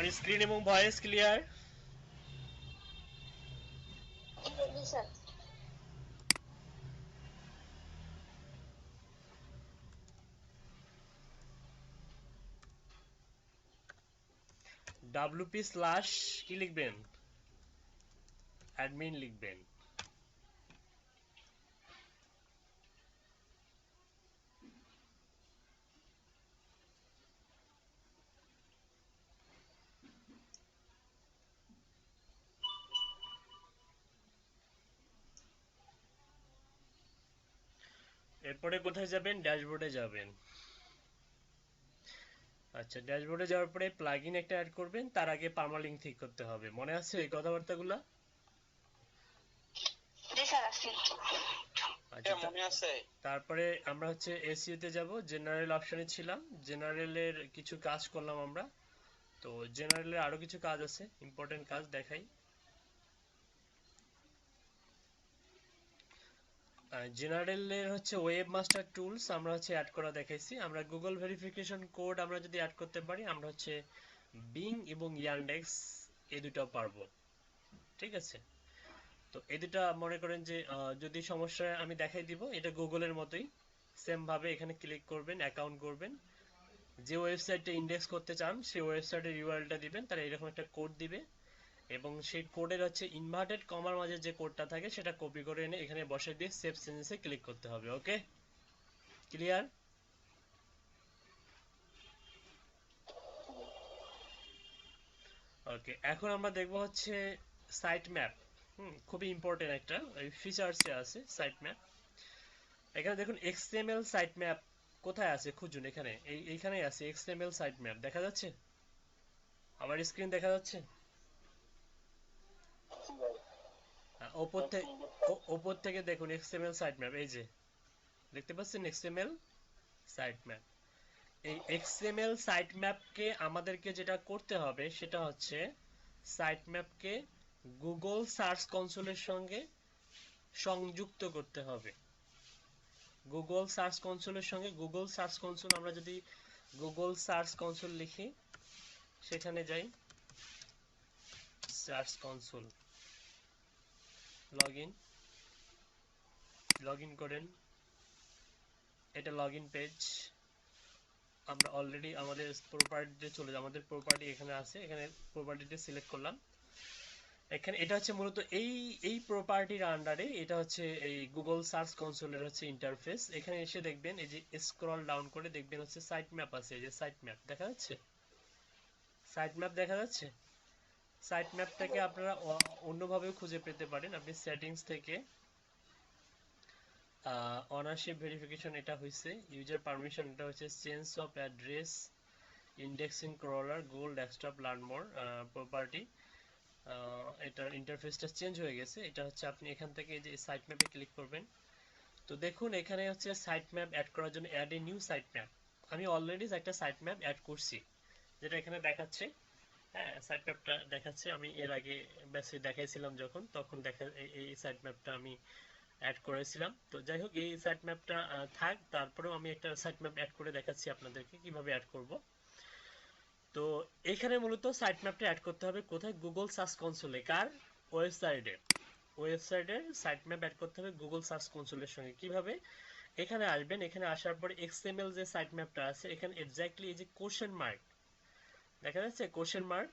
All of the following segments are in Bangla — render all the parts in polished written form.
আমার স্ক্রিন এবং ভয়েস ক্লিয়ার? জি স্যার। WP স্ল্যাশ কি লিখবেন? অ্যাডমিন লিখবেন। এরপরে কোথায় যাবেন? ড্যাশবোর্ডে যাবেন। আচ্ছা, ড্যাশবোর্ডে যাওয়ার পরে প্লাগইন একটা অ্যাড করবেন, তার আগে পার্মালিঙ্ক ঠিক করতে হবে। মনে আছে এই কথাবার্তাগুলো? জি স্যার আছে। আচ্ছা, মনে আছে। তারপরে আমরা হচ্ছে এসইও তে যাব, জেনারেল অপশনে ছিলাম, জেনারেলের কিছু কাজ করলাম আমরা। তো জেনারেলের আরো কিছু কাজ আছে, ইম্পর্টেন্ট কাজ দেখাই। জেনারেলের হচ্ছে ওয়েব মাস্টার টুলস আমরা হচ্ছে অ্যাড করা দেখাইছি। আমরা গুগল ভেরিফিকেশন কোড আমরা যদি অ্যাড করতে পারি, আমরা হচ্ছে বিং এবং ইয়ান্ডেক্স এই দুটো পারবো। ঠিক আছে, তো এই দুটা মনে করেন যে যদি সমস্যা আমি দেখাই দিব, এটা গুগলের মতোই সেম ভাবে এখানে ক্লিক করবেন, অ্যাকাউন্ট করবেন, যে ওয়েবসাইটটা ইন্ডেক্স করতে চান সেই ওয়েবসাইটের ইউআরএলটা দিবেন, তারা এরকম একটা কোড দিবে এবং সেই কোডের হচ্ছে ইনভার্টেড কমার মাঝে যে কোডটা থাকে সেটা কপি করে এনে এখানে বসিয়ে দিয়ে সেভ চেঞ্জেসে ক্লিক করতে হবে। ওকে, ক্লিয়ার? ওকে, এখন আমরা দেখবো হচ্ছে সাইট ম্যাপ। খুবই ইম্পর্টেন্ট একটা ফিচার্সে আছে সাইট ম্যাপ। এখানে দেখুন এক্সএমএল সাইট ম্যাপ কোথায় আছে খুঁজুন, এখানে এইখানেই আছে এক্সএমএল সাইট ম্যাপ, দেখা যাচ্ছে? আমার স্ক্রিন দেখা যাচ্ছে? ওপর থেকে দেখুন এক্সএমএল সাইট ম্যাপ, এই যে দেখতে পাচ্ছেন এক্সএমএল সাইট ম্যাপ। এই এক্সএমএল সাইট ম্যাপকে আমাদেরকে যেটা করতে হবে সেটা হচ্ছে সাইট ম্যাপকে গুগল সার্চ কনসোলের সঙ্গে সংযুক্ত করতে হবে। গুগল সার্চ কনসোলের সঙ্গে গুগল সার্চ কনসোল, আমরা যদি গুগল সার্চ কনসোল লিখি, সেখানে যাই, সার্চ কনসোল, লগ ইন করেন, এটা লগ ইন পেজ। আমরা অলরেডি আমাদের প্রপার্টিতে চলে যাই, আমাদের প্রপার্টি এখানে আছে, এখানে প্রপার্টিতে সিলেক্ট করলাম। এখানে এটা হচ্ছে মূলত এই প্রপার্টির আন্ডারে, এটা হচ্ছে এই গুগল সার্চ কনসোলের হচ্ছে ইন্টারফেস। এখানে এসে দেখবেন এই যে স্ক্রল ডাউন করে দেখবেন হচ্ছে সাইট ম্যাপ আছে, এই যে সাইট ম্যাপ দেখা যাচ্ছে, সাইট ম্যাপ দেখা যাচ্ছে। সাইট ম্যাপটাকে আপনারা অন্যভাবেও খুঁজে পেতে পারেন। আপনি সেটিংস থেকে অনারশিপ ভেরিফিকেশন এটা হয়েছে, ইউজার পারমিশন এটা হচ্ছে change of address, indexing crawler, Google desktop, learn more, property, এটার ইন্টারফেসটা চেঞ্জ হয়ে গেছে। এটা হচ্ছে আপনি এখান থেকে এই যে সাইট ম্যাপে ক্লিক করবেন। তো দেখুন এখানে হচ্ছে সাইট ম্যাপ অ্যাড করার জন্য add a new site map. আমি অলরেডি একটা সাইট ম্যাপ অ্যাড করছি, যেটা এখানে দেখাচ্ছে। হ্যাঁ, সাইট ম্যাপটা দেখাচ্ছে, আমি এর আগে বেসে দেখাইছিলাম যখন, তখন দেখা এই সাইট ম্যাপটা আমি অ্যাড করেছিলাম। তো যাই হোক, এই সাইট ম্যাপটা থাক, তারপরেও আমি একটা সাইট ম্যাপ অ্যাড করে দেখাচ্ছি আপনাদেরকে কিভাবে অ্যাড করব। তো এখানে মূলত সাইট ম্যাপটা অ্যাড করতে হবে কোথায়? গুগল সার্চ কনসোলে। কার? ওয়েবসাইটের সাইট ম্যাপ অ্যাড করতে হবে গুগল সার্চ কনসোলের সঙ্গে। কিভাবে? এখানে আসবেন, এখানে আসার পরে এক্সএমএল যে সাইট ম্যাপটা আছে, এখানে এক্স্যাক্টলি এই যে কোশ্চেন মার্ক দেখা যাচ্ছে, কোশ্চেন মার্ক,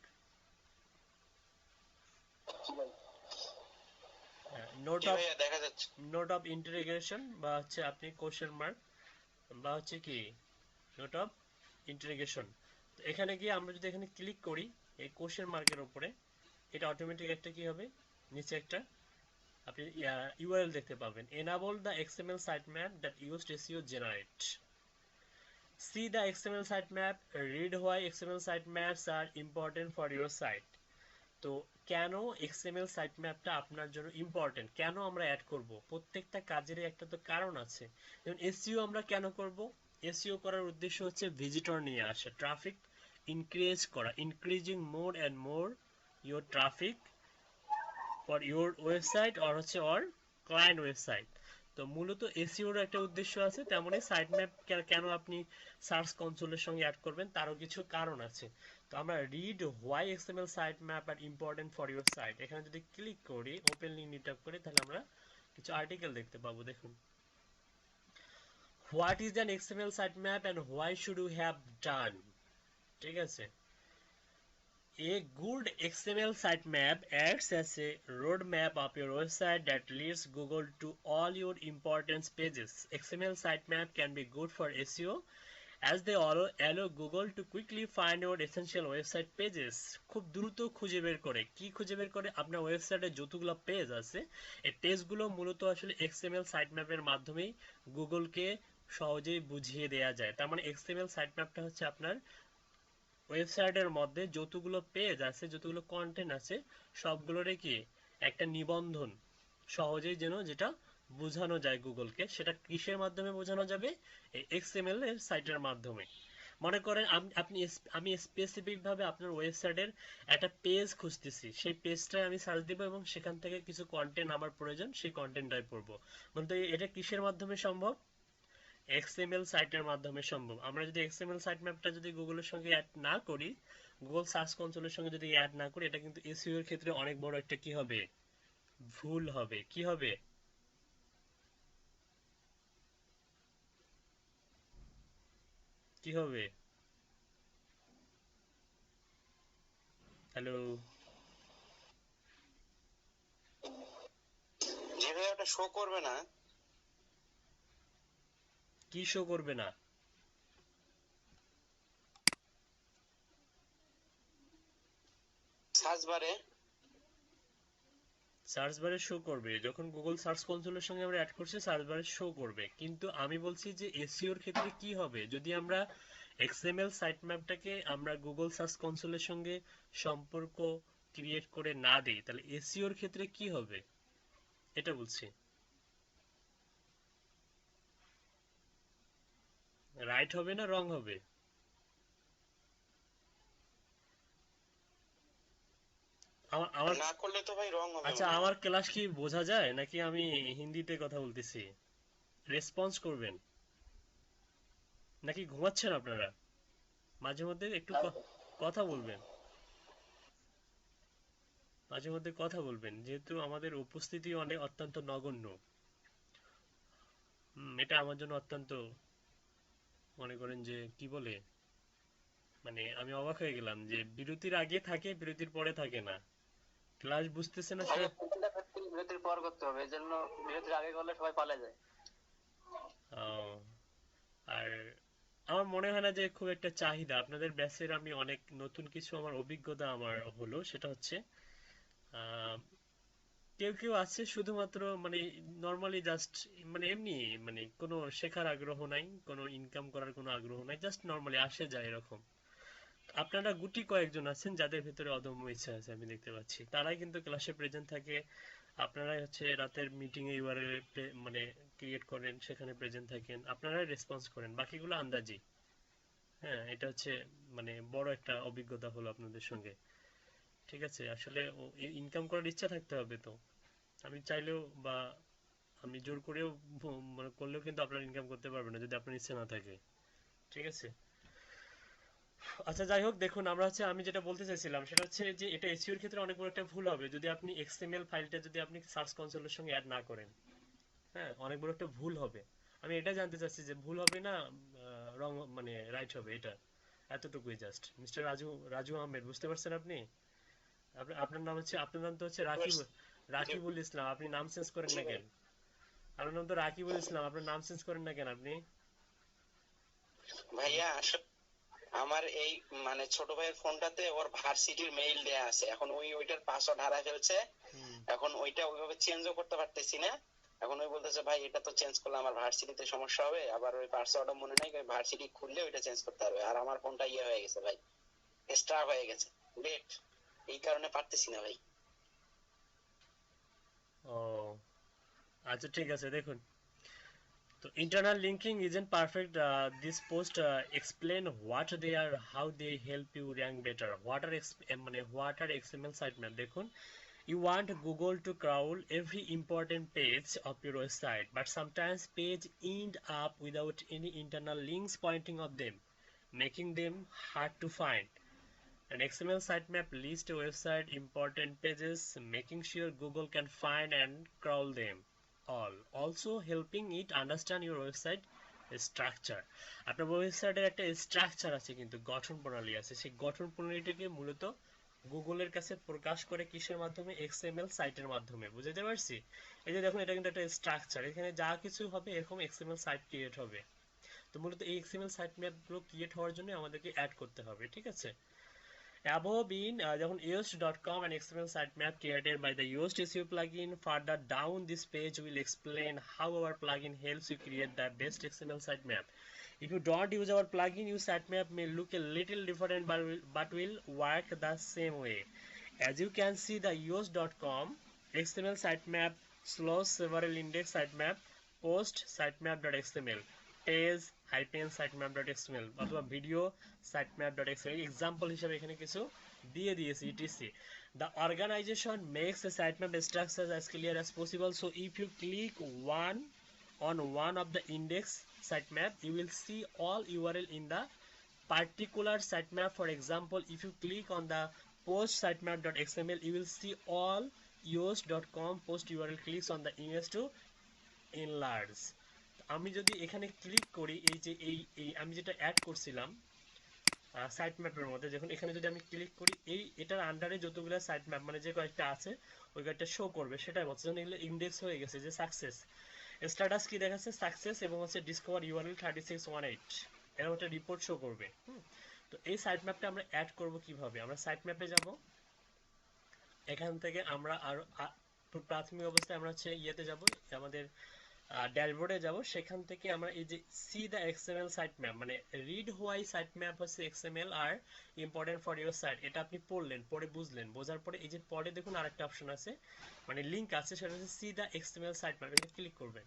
নোট অফ দেখা যাচ্ছে, নোট অফ ইন্টিগ্রেশন, বা হচ্ছে আপনি কোশ্চেন মার্ক, বা হচ্ছে কি নোট অফ ইন্টিগ্রেশন। তো এখানে গিয়ে আমরা যদি এখানে ক্লিক করি এই কোশ্চেন মার্কের উপরে, এটা অটোমেটিক একটা কি হবে, নিচে একটা আপনি ইউআরএল দেখতে পাবেন, enable the XML sitemap that used SEO generate, see the XML sitemap, read why XML sitemaps are important for your site। তো কেন এক্সএমএল সাইট ম্যাপটা আপনার জন্য ইম্পর্টেন্ট, কেন আমরা অ্যাড করব, প্রত্যেকটা কাজেরই একটা তো কারণ আছে। যেমন এসইও আমরা কেন করব? এসইও করার উদ্দেশ্য হচ্ছে ভিজিটর নিয়ে আসা, ট্রাফিক ইনক্রিজ করা, increasing more and more your traffic for your website or হচ্ছে অর ক্লায়েন্ট ওয়েবসাইট। তো মূলত এসইওর একটা উদ্দেশ্য আছে, তেমনই সাইট ম্যাপ কেন আপনি সার্চ কনসোলের সঙ্গে অ্যাড করবেন তারও কিছু কারণ আছে। তো আমরা read why XML site map are important for your site, এখানে যদি ক্লিক করি ওপেন লিঙ্ক নিট আপ করে, তাহলে আমরা কিছু আর্টিকেল দেখতে পাবো। দেখুন, what is an XML site map and why should you have done. ঠিক আছে, a good XML sitemap acts as a roadmap of your website that leads Google to all your important pages. XML sitemap can be good for SEO as they allow Google to quickly find your essential website pages. খুব দ্রুত খুঁজে বের করে, কি খুঁজে বের করে, আপনার ওয়েবসাইটে যতগুলো পেজ আছে এই পেজগুলো মূলত আসলে XML সাইটম্যাপের মাধ্যমেই গুগলকে সহজেই বুঝিয়ে দেয়া যায়। তার মানে XML সাইটম্যাপটা হচ্ছে আপনার ওয়েবসাইটের মধ্যে যতগুলো পেজ আছে, যতগুলো কন্টেন্ট আছে, সবগুলোরে কি একটা নিবন্ধন সহজেই যেন যেটা বোঝানো যায় গুগলকে, সেটা কিসের মাধ্যমে বোঝানো যাবে? এই এক্সএমএল এর সাইটের মাধ্যমে। মনে করেন আমি স্পেসিফিক ভাবে আপনার ওয়েবসাইটের একটা পেজ খুঁজতেছি, সেই পেজটাই আমি সার্চ দিব এবং সেখান থেকে কিছু কন্টেন্ট আমার প্রয়োজন, সেই কন্টেন্টটাই পড়বো। বলতে এটা কিসের মাধ্যমে সম্ভব? এক্সএমএল সাইটের মাধ্যমে সম্ভব। আমরা যদি এক্সএমএল সাইট ম্যাপটা যদি গুগলের সঙ্গে অ্যাড না করি, গুগল সার্চ কনসোলের সঙ্গে যদি অ্যাড না করি, এটা কিন্তু এসইও এর ক্ষেত্রে অনেক বড় একটা কি হবে? ভুল হবে। কি হবে? কি হবে? হ্যালো? যেভাবে ওটা শো করবে না, কি শো করবে না? সার্চ বারে সার্চ বারে শো করবে, যখন গুগল সার্চ কনসোলের সঙ্গে আমরা অ্যাড করছি সার্চ বারে শো করবে। কিন্তু আমি বলছি যে এসইও এর ক্ষেত্রে কি হবে যদি আমরা এক্সএমএল সাইট ম্যাপটাকে আমরা গুগল সার্চ কনসোলের সঙ্গে সম্পর্ক ক্রিয়েট করে না দিই, তাহলে এসইও এর ক্ষেত্রে কি হবে এটা বলছি। রাইট হবে না রং হবে? আমার আমার না করলে তো ভাই রং হবে আচ্ছা, মনে হয়। আমার ক্লাস কি বোঝা যায় নাকি আমি হিন্দিতে কথা বলতেছি? রেসপন্স করবেন নাকি ঘুমাচ্ছেন আপনারা? মাঝে মধ্যে একটু কথা বলবেন, মাঝে মধ্যে কথা বলবেন, যেহেতু আমাদের উপস্থিতি অনেক অত্যন্ত নগণ্য। এটা আমার জন্য অত্যন্ত, মনে করেন যে কি বলে, মানে আমি অবাক হয়ে গেলাম যে বিরতির আগে থাকে, বিরতির পরে থাকে না। ক্লাস বুঝতেছে না আগে সে। কোনটা বিরতির পর করতে হবে, এজন্য বিরতির আগে করলে সবাই পালিয়ে যায়। আহ, আর আমার মনে হয় না যে খুব একটা চাহিদা আপনাদের ব্যাচের। আমি অনেক নতুন কিছু আমার অভিজ্ঞতা আমার হলো, সেটা হচ্ছে আহ, কেউ কেউ আছে শুধুমাত্র মানে নর্মালি জাস্ট মানে এমনি, মানে কোনো শেখার আগ্রহ নাই, কোনো ইনকাম করার কোনো আগ্রহ নাই, জাস্ট নর্মালি আসে যায় এরকম। আপনারা গুটি কয়েকজন আছেন যাদের ভিতরে অদম্য ইচ্ছা আছে, আমি দেখতে পাচ্ছি, তারাই কিন্তু ক্লাসে প্রেজেন্ট থাকে। আপনারাই হচ্ছে রাতের মিটিং এ ইউআরএল মানে ক্রিয়েট করেন, সেখানে প্রেজেন্ট থাকেন, আপনারাই রেসপন্স করেন, বাকিগুলো আন্দাজি। হ্যাঁ, এটা হচ্ছে মানে বড় একটা অভিজ্ঞতা হলো আপনাদের সঙ্গে। ঠিক আছে, আসলে ইনকাম করার ইচ্ছা থাকতে হবে তো। আমি চাইলেও বা আমি জোর করেও মানে করলেও কিন্তু আপনারা ইনকাম করতে পারবেন না যদি আপনার ইচ্ছা না থাকে। ঠিক আছে, আচ্ছা যাই হোক, দেখুন আমরা হচ্ছে আমি যেটা বলতে চাইছিলাম সেটা হচ্ছে যে এটা এসইও এর ক্ষেত্রে অনেক বড় একটা ভুল হবে যদি আপনি এক্সএমএল ফাইলটা যদি আপনি সার্চ কনসোলের সঙ্গে অ্যাড না করেন। হ্যাঁ, অনেক বড় একটা ভুল হবে। আমি এটা জানতে চাচ্ছি যে ভুল হবে না রং মানে রাইট হবে, এটা এতটুকুই জাস্ট। মিস্টার রাজু, রাজু আহমেদ, বুঝতে পারছেন আপনি? আপনার নাম হচ্ছে, আপনার নাম তো হচ্ছে জি রাকিবুল ইসলাম, আপনি নাম চেঞ্জ করেন জি না ভাই। কেন? আপনার নাম তো রাকিবুল ইসলাম, আপনার নাম চেঞ্জ করেন না কেন আপনি? ভাইয়া আসলে আমার এই মানে ছোট ভাইয়ের ফোনটাতে ওর ভার্সিটির মেইল দেয়া আছে, এখন ওইটার পাসওয়ার্ড হারায় ফেলছে। হুম। এখন ওইটা ওইভাবে চেঞ্জও করতে পারতেছি না। এখন ওই বলতেছে ভাই এটা তো চেঞ্জ করলে আমার ভার্সিটিতে সমস্যা হবে, আবার ওই পাসওয়ার্ডও মনে নাই, ওই ভার্সিটি খুললে ওইটা চেঞ্জ করতে হবে। আর আমার ফোনটা ইয়ে হয়ে গেছে ভাই, এক্সট্রা হয়ে গেছে ডেট, এই কারণে পারতেছি না ভাই। ও আচ্ছা, ঠিক আছে, দেখুন, তো internal linking isn't perfect. This post explain what they are, how they help you rank better. What are মানে what are XML sitemap? দেখুন, You want Google to crawl every important page of your website, but sometimes page end up without any internal links pointing of them, making them hard to find. An XML sitemap lists a website important pages, making sure Google can find and crawl them all, also helping it understand your website structure. আপনার ওয়েবসাইটের একটা স্ট্রাকচার আছে, কিন্তু গঠন প্রণালী আছে, সেই গঠন প্রণালীটাকে মূলত গুগলের কাছে প্রকাশ করে কিসের মাধ্যমে? এক্সএমএল সাইটের মাধ্যমে। বুঝতে পারছি? এই যে দেখুন, এটা কিন্তু একটা স্ট্রাকচার, এখানে যা কিছু হবে এরকম এক্সএমএল সাইট ক্রিয়েট হবে। তো মূলত এই এক্সএমএল সাইট ম্যাপগুলো ক্রিয়েট হওয়ার জন্য আমাদেরকে অ্যাড করতে হবে, ঠিক আছে? Above in yoast.com, an XML sitemap created by the Yoast SEO plugin. Further down this page will explain how our plugin helps you create the best XML sitemap. If you don't use our plugin, your sitemap may look a little different but will work the same way. As you can see, the yoast.com XML sitemap slows several index sitemap, post sitemap.xml, page sitemap.xml অথবা video sitemap.xml এক্সাম্পল হিসেবে এখানে কিছু দিয়ে দিয়েছি etc. The organization makes the sitemap structure as clear as possible, so if you click on one of the index sitemap, you will see all URL in the particular sitemap. For example, if you click on the post sitemap.xml, you will see all yoast.com post URL. Clicks on the image to enlarge. আমি যদি এখানে ক্লিক করি, এই যে এই আমি যেটা অ্যাড করছিলাম সাইট ম্যাপের মধ্যে, যখন এখানে যদি আমি ক্লিক করি, এটার আন্ডারে যতগুলো সাইট ম্যাপ মানে যে কয়েকটা আছে ওই কয়েকটা শো করবে, সেটাই বলছে। যখন এগুলো ইন্ডেক্স হয়ে গেছে, যে সাকসেস স্ট্যাটাস কি দেখাচ্ছে, সাকসেস এবং হচ্ছে ডিসকভার ইউআরএল 3618, এরকম একটা রিপোর্ট শো করবে। তো এই সাইট ম্যাপটা আমরা অ্যাড করব কিভাবে? আমরা সাইট ম্যাপে যাব, এখান থেকে আমরা আরো প্রাথমিক অবস্থায় আমরা হচ্ছে ইয়েতে যাব, আমাদের ড্যাশবোর্ডে যাব, সেখান থেকে আমরা এই যে see the XML site map, মানে রিড হোয়াই সাইট ম্যাপ হচ্ছে XML are important for your site, এটা আপনি পড়লেন, পরে বুঝলেন, বোঝার পরে এই যে পরে দেখুন আরেকটা অপশন আছে, মানে লিংক আছে, সেটা হচ্ছে see the XML site map, এটা ক্লিক করবেন।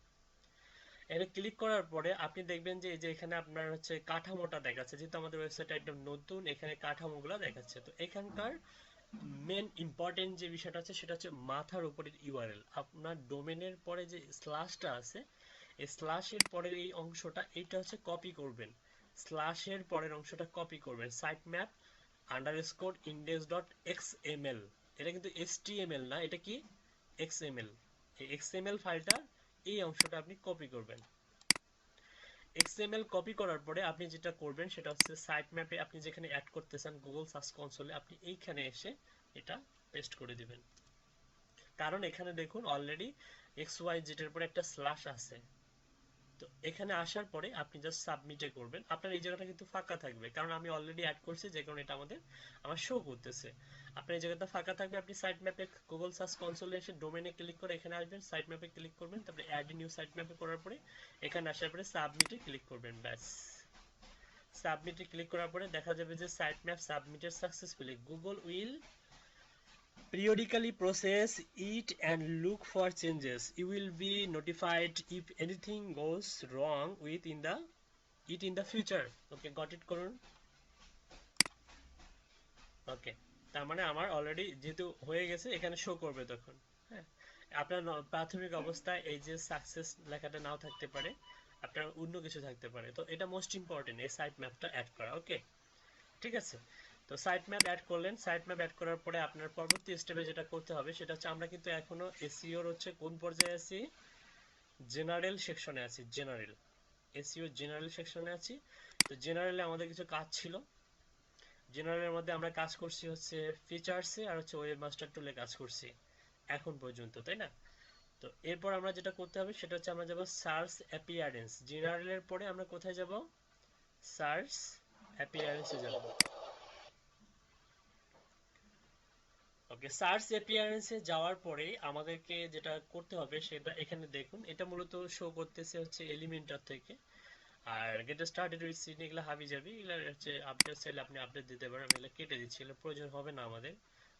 এটা ক্লিক করার পরে আপনি দেখবেন যে এই যে এখানে আপনার হচ্ছে কাঠামোটা দেখাচ্ছে, যেহেতু আমাদের ওয়েবসাইটটা একদম নতুন, এখানে কাঠামোগুলো দেখাচ্ছে। তো এখানকার মেন ইম্পর্টেন্ট যে বিষয়টা আছে সেটা হচ্ছে মাথার উপরের ইউআরএল, আপনার ডোমেনের পরে যে স্ল্যাশটা আছে, এই স্ল্যাশের পরের এই অংশটা, এইটা হচ্ছে কপি করবেন, স্ল্যাশের পরের অংশটা কপি করবেন, sitemap underscore index dot XML, এটা কিন্তু এসটিএমএল না, এটা কি এক্সএমএল, এই এক্সএমএল ফাইলটা এই অংশটা আপনি কপি করবেন। XML কপি করার পরে আপনি যেটা করবেন সেটা হচ্ছে সাইট ম্যাপে আপনি যেখানে অ্যাড করতে চান গুগল সার্চ কনসোলে, আপনি এইখানে এসে এটা পেস্ট করে দিবেন। কারণ এখানে দেখুন অলরেডি XYZ এর পরে একটা স্ল্যাশ আছে। তো এখানে আসার পরে আপনি জাস্ট সাবমিটে করবেন, আপনার এই জায়গাটা কিন্তু ফাঁকা থাকবে, কারণ আমি অলরেডি অ্যাড করছি, যে কারণে এটা আমার শো করতেছে। আপনার এই জায়গাটা ফাঁকা থাকবে, আপনি সাইট ম্যাপে গুগল সার্চ কনসোলে এসে ডোমেনে ক্লিক করে এখানে আসবেন, সাইট ম্যাপে ক্লিক করবেন, তারপরে অ্যাড নিউ সাইট ম্যাপে করার পরে এখানে আসার পরে সাবমিটে ক্লিক করবেন, ব্যাস। সাবমিটে ক্লিক করার পরে দেখা যাবে যে site map submitted successfully. Google will periodically process it and look for changes. You will be notified if anything goes wrong with in the future. Okay, got it করুন। ওকে, তার মানে আমার অলরেডি যেহেতু হয়ে গেছে এখানে শো করবে তখন। হ্যাঁ, আপনার প্রাথমিক অবস্থায় এই যে সাকসেস লেখাটা নাও থাকতে পারে, আপনার অন্য কিছু থাকতে পারে। তো এটা মোস্ট ইম্পর্টেন্ট, এই সাইট ম্যাপটা অ্যাড করা। ওকে, ঠিক আছে। তো সাইট ম্যাপ অ্যাড করলেন, সাইট ম্যাপ অ্যাড করার পরে আপনার পরবর্তী স্টেপে যেটা করতে হবে সেটা হচ্ছে, আমরা কিন্তু এখনো এসইওর হচ্ছে কোন পর্যায়ে আছি, জেনারেল সেকশনে আছি, জেনারেল এসইও জেনারেল সেকশনে আছি। তো জেনারেলে আমাদের কিছু কাজ ছিল, জেনারেলের মধ্যে আমরা কাজ করছি হচ্ছে ফিচার্সে আর হচ্ছে ওয়েব মাস্টার টুলে কাজ করছি এখন পর্যন্ত, তাই না? তো এরপর আমরা যেটা করতে হবে সেটা হচ্ছে আমরা যাব সার্চ অ্যাপিয়ারেন্স, জেনারেলের পরে আমরা কোথায় যাব, সার্চ অ্যাপিয়ারেন্সে যাব। ওকে, সার্চ অ্যাপিয়ারেন্সে যাওয়ার পরে আমাদেরকে যেটা করতে হবে সেটা এখানে দেখুন, এটা মূলত শো করতেছে হচ্ছে এলিমেন্টর থেকে। আর গেট স্টার্টেড উইথ সিন এগুলো হাবি যাবি, এগুলো হচ্ছে আপডেট চাইলে আপনি আপডেট দিতে পারেন, আমি এগুলো কেটে দিচ্ছি, এগুলো প্রয়োজন হবে না আমাদের,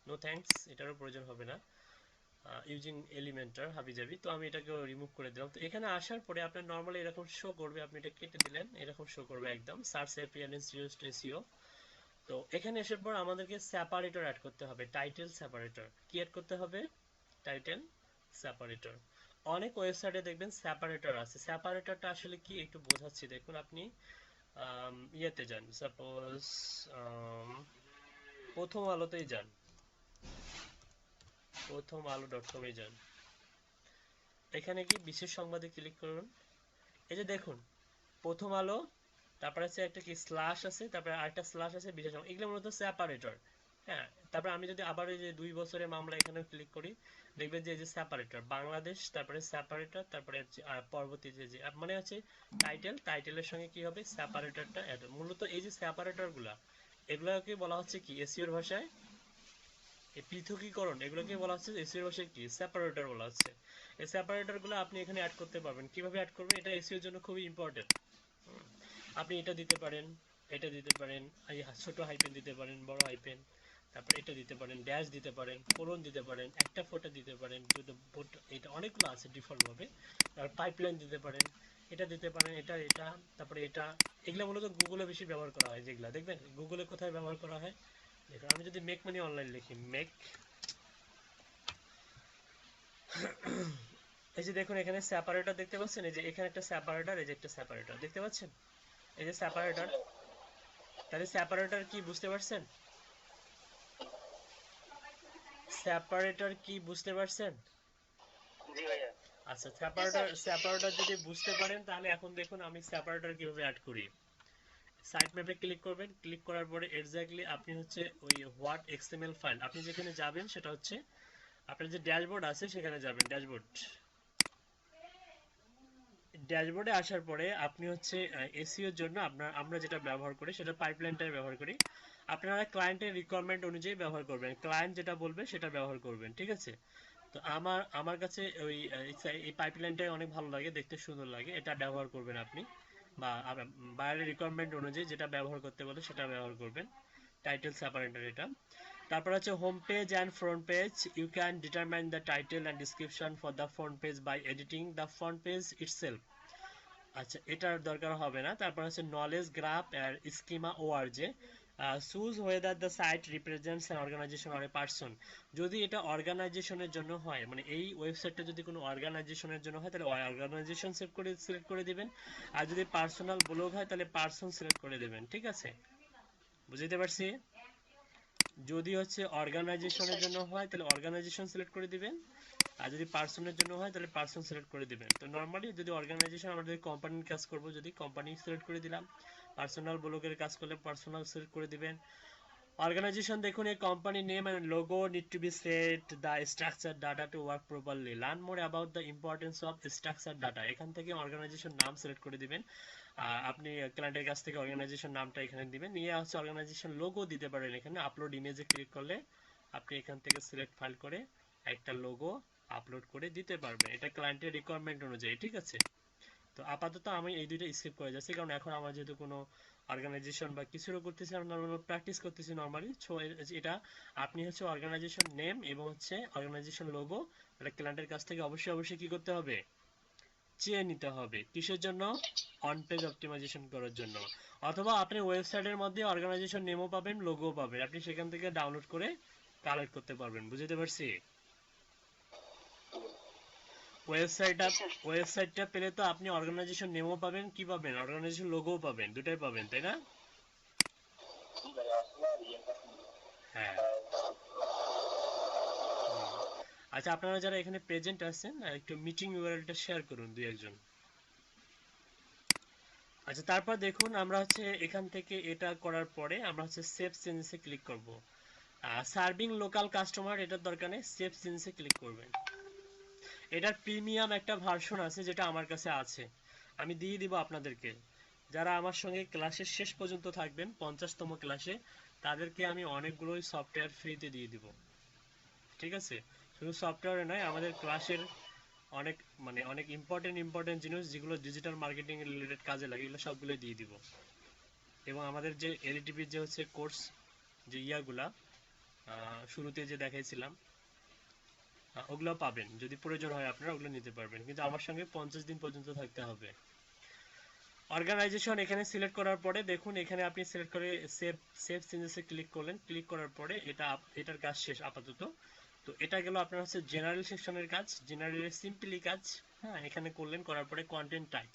নো থ্যাঙ্কস, এটারও প্রয়োজন হবে না। ইউজিং এলিমেন্টর হাবি যাবি, তো আমি এটাকে রিমুভ করে দিলাম। তো এখানে আসার পরে আপনার নর্মালি এরকম শো করবে, আপনি এটা কেটে দিলেন, এরকম শো করবে একদম, সার্চ অ্যাপিয়ারেন্স ইউজড এসইও তো এখানে এসে পর আমাদেরকে সেপারেটর অ্যাড করতে হবে, টাইটেল সেপারেটর। কি অ্যাড করতে হবে? Title separator. অনেক ওয়েবসাইটে দেখবেন সেপারেটর আছে। সেপারেটরটা আসলে কি একটু বোঝাচ্ছি, দেখুন আপনি ইয়েতে যান, সাপোজ প্রথম আলোতেই যান, প্রথম আলো .com এ যান। এখানে কি বিশেষ সংবাদে ক্লিক করুন। এই যে দেখুন প্রথম আলো, তারপরে আছে একটা কি স্ল্যাশ আছে, তারপরে আরেকটা স্ল্যাশ আছে, বিশেষ সংবাদ, এগুলো মূলত সেপারেটর। হ্যাঁ, তারপরে আমি যদি আবার এই যে 2 বছরের মামলা এখানে ক্লিক করি, দেখবেন যে এই যে সেপারেটর বাংলাদেশ, তারপরে সেপারেটর, তারপরে পরবর্তী যে মানে হচ্ছে টাইটেলের সঙ্গে কি হবে, সেপারেটরটা অ্যাড। মূলত এই যে সেপারেটর গুলা, এগুলোকে বলা হচ্ছে কি এসইওর ভাষায় এই পৃথকীকরণ, এগুলোকে বলা হচ্ছে এসইওর ভাষায় কি সেপারেটর বলা হচ্ছে। এই সেপারেটর গুলো আপনি এখানে অ্যাড করতে পারবেন। কিভাবে অ্যাড করবেন, এটা এসইওর জন্য খুবই ইম্পর্টেন্ট। আপনি এটা দিতে পারেন, এটা দিতে পারেন, এই ছোট হাইপেন দিতে পারেন, বড় হাইপেন, তারপর এটা দিতে পারেন, ড্যাশ দিতে পারেন, কোলন দিতে পারেন, একটা ফোঁটা দিতে পারেন, এটা অনেকগুলো আছে ডিফল্ট ভাবে। আর পাইপলাইন দিতে পারেন, এটা দিতে পারেন, এটা তারপরে এটা। এগুলা মূলত গুগলে বেশি ব্যবহার করা হয়। যেগুলা দেখবেন গুগলে কোথায় ব্যবহার করা হয়, দেখুন আমি যদি মেক মানি অনলাইন লিখি, মেক, এই যে দেখুন এখানে সেপারেটর দেখতে পাচ্ছেন, এই যে এখানে একটা সেপারেটর, এই যে একটা সেপারেটর দেখতে পাচ্ছেন, এই যে সেপারেটর। তাহলে সেপারেটর কি বুঝতে পারছেন? সেপারেটর কি বুঝতে পারছেন? জি ভাইয়া। আচ্ছা, সেপারেটর যদি বুঝতে পারেন তাহলে এখন দেখুন আমি সেপারেটর কিভাবে অ্যাড করি। সাইট ম্যাপে ক্লিক করবেন, ক্লিক করার পরে এক্স্যাক্টলি আপনি হচ্ছে ওই হোয়াট এক্সএমএল ফাইল আপনি যেখানে যাবেন সেটা হচ্ছে আপনার যে ড্যাশবোর্ড আছে সেখানে যাবেন। ড্যাশবোর্ডে আসার পরে আপনি হচ্ছে এসইওর জন্য আমরা যেটা ব্যবহার করি সেটা পাইপলাইনটাই ব্যবহার করি। আপনারা ক্লায়েন্টের রিকোয়ারমেন্ট অনুযায়ী ব্যবহার করবেন, ক্লায়েন্ট যেটা বলবে সেটা ব্যবহার করবেন, ঠিক আছে? তো আমার কাছে ওই এই পাইপলাইনটাই অনেক ভালো লাগে, দেখতে সুন্দর লাগে, এটা ব্যবহার করবেন আপনি। বা বাইরের রিকোয়ারমেন্ট অনুযায়ী যেটা ব্যবহার করতে বলে সেটা ব্যবহার করবেন। টাইটেল সেপারেটর এটা। তারপর আছে home page and front page. You can determine the title and description for the front page by editing the front page itself. আচ্ছা, এটার দরকার হবে না। তারপর আছে নলেজ গ্রাফ আর schema org. Choose whether the site represents an organisation or a person. যদি এটা অর্গানাইজেশনের জন্য হয়, মানে এই ওয়েবসাইটটা যদি কোনো অর্গানাইজেশনের জন্য হয় তাহলে অর্গানাইজেশন সিলেক্ট করে দিবেন। আর যদি পার্সোনাল ব্লগ হয় তাহলে পার্সন সিলেক্ট করে দিবেন, ঠিক আছে? বুঝতে পারছি? যদি হচ্ছে অর্গানাইজেশনের জন্য হয় তাহলে অর্গানাইজেশন সিলেক্ট করে দিবেন, আর যদি পার্সনের জন্য হয় তাহলে পার্সন সিলেক্ট করে দিবেন। তো নরমালি যদি অর্গানাইজেশন, আমরা যদি কোম্পানির কাজ করব, যদি কোম্পানি সিলেক্ট করে দিলাম। পার্সোনাল ব্লগের কাজ করলে পার্সোনাল সিলেক্ট করে দিবেন। Organization দেখুন, a company name and logo need to be set the structured data to work properly. Learn more about the importance of structured data. এখান থেকে অর্গানাইজেশন নাম সিলেক্ট করে দিবেন। আপনি ক্লায়েন্টের কাছ থেকে অর্গানাইজেশন নামটা এখানে দিবেন, নিয়ে হচ্ছে অর্গানাইজেশন লোগো দিতে পারেন। এখানে আপলোড ইমেজে ক্লিক করলে আপনি এখান থেকে সিলেক্ট ফাইল করে একটা লোগো আপলোড করে দিতে পারবেন, এটা ক্লায়েন্টের রিকোয়ারমেন্ট অনুযায়ী, ঠিক আছে? তো আপাতত আমি এই দুইটা স্কিপ করে যাচ্ছি, কারণ এখন আমার যেহেতু কোনো অর্গানাইজেশন বা কিছুরও করতেছি, আমরা প্র্যাকটিস করতেছি নরমালি। সো এটা আপনি হচ্ছে অর্গানাইজেশন নেম এবং হচ্ছে অর্গানাইজেশন লোগো, এটা ক্লায়েন্টের কাছ থেকে অবশ্যই কি করতে হবে, চেয়ে নিতে হবে। কিসের জন্য? অন পেজ অপটিমাইজেশন করার জন্য। অথবা আপনি ওয়েবসাইটের মধ্যে অর্গানাইজেশন নেমও পাবেন, লোগোও পাবেন, আপনি সেখান থেকে ডাউনলোড করে কালেক্ট করতে পারবেন। বুঝতে পারছি? ওয়েবসাইটটা পেলে তো আপনি অর্গানাইজেশন নেমও পাবেন, কি পাবেন, অর্গানাইজেশন লোগোও পাবেন, দুটাই পাবেন, তাই না? হ্যাঁ। আচ্ছা, আপনারা যারা এখানে প্রেজেন্ট আছেন একটু মিটিং ইউআরএলটা শেয়ার করুন দুই একজন। আচ্ছা, তারপর দেখুন আমরা হচ্ছে এখান থেকে এটা করার পরে আমরা হচ্ছে সেভ চেঞ্জেসে ক্লিক করব। সার্ভিং লোকাল কাস্টমার এটার দরকার নেই, সেভ চেঞ্জেসে ক্লিক করবেন। এটার প্রিমিয়াম একটা ভার্সন আছে যেটা আমার কাছে আছে, আমি দিয়ে দিব আপনাদেরকে। যারা আমার সঙ্গে ক্লাসের শেষ পর্যন্ত থাকবেন 50তম ক্লাসে, তাদেরকে আমি অনেকগুলোই সফটওয়্যার ফ্রিতে দিয়ে দিব, ঠিক আছে? শুধু সফটওয়্যারে নয়, আমাদের ক্লাসের অনেক অনেক ইম্পর্টেন্ট জিনিস যেগুলো ডিজিটাল মার্কেটিং রিলেটেড কাজে লাগে, এগুলো সবগুলো দিয়ে দিব। এবং আমাদের যে এলটিপির যে হচ্ছে কোর্স, যে ইয়াগুলা শুরুতে যে দেখাইছিলাম, ওগুলো পাবেন। যদি প্রয়োজন হয় আপনারা ওগুলো নিতে পারবেন, কিন্তু আমার সঙ্গে 50 দিন পর্যন্ত থাকতে হবে। অর্গানাইজেশন এখানে সিলেক্ট করার পরে দেখুন এখানে আপনি সিলেক্ট করে সেভ সেভ চেঞ্জেসে ক্লিক করলেন, ক্লিক করার পরে এটার কাজ শেষ আপাতত। তো এটা গেল আপনার হচ্ছে জেনারেল সেকশনের কাজ, জেনারেলের সিম্পলি কাজ। হ্যাঁ, এখানে করলেন, করার পরে কন্টেন্ট টাইপ।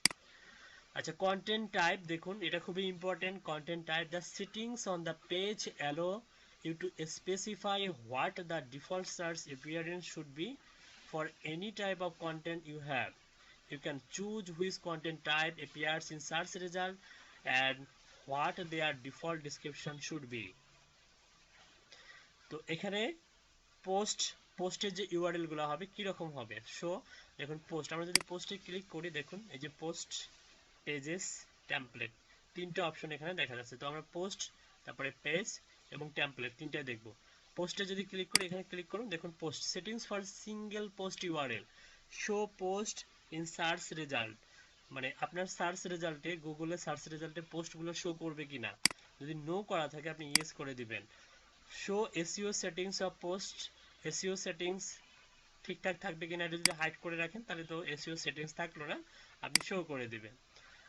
আচ্ছা, কন্টেন্ট টাইপ দেখুন এটা খুবই important. Content type, the settings on the page allow you to specify what the default search appearance should be for any type of content you have. You can choose which content type appears in search result and what their default description should be. তো এখানে পোস্টের যে ইউআরএল গুলো হবে কি রকম হবে, সো দেখুন পোস্ট, আমরা যদি পোস্টে ক্লিক করি দেখুন এই যে পোস্ট, পেজেস, টেমপ্লেট, তিনটা অপশন এখানে দেখা যাচ্ছে। তো আমরা পোস্ট, তারপরে পেজ এবং টেমপ্লেট তিনটাই দেখব। পোস্টে যদি ক্লিক করি, এখানে ক্লিক করুন, দেখুন post settings for single post URL show post in search result, মানে আপনার সার্চ রেজাল্টে, গুগলে সার্চ রেজাল্টে পোস্টগুলো শো করবে কিনা, যদি নো করা থাকে আপনি ইয়েস করে দিবেন। Show SEO settings of post, SEO settings ঠিকঠাক থাকবে কিনা, এটা যদি হাইড করে রাখেন তাহলে তো এসইও সেটিংস থাকলো না, আপনি শো করে দিবেন।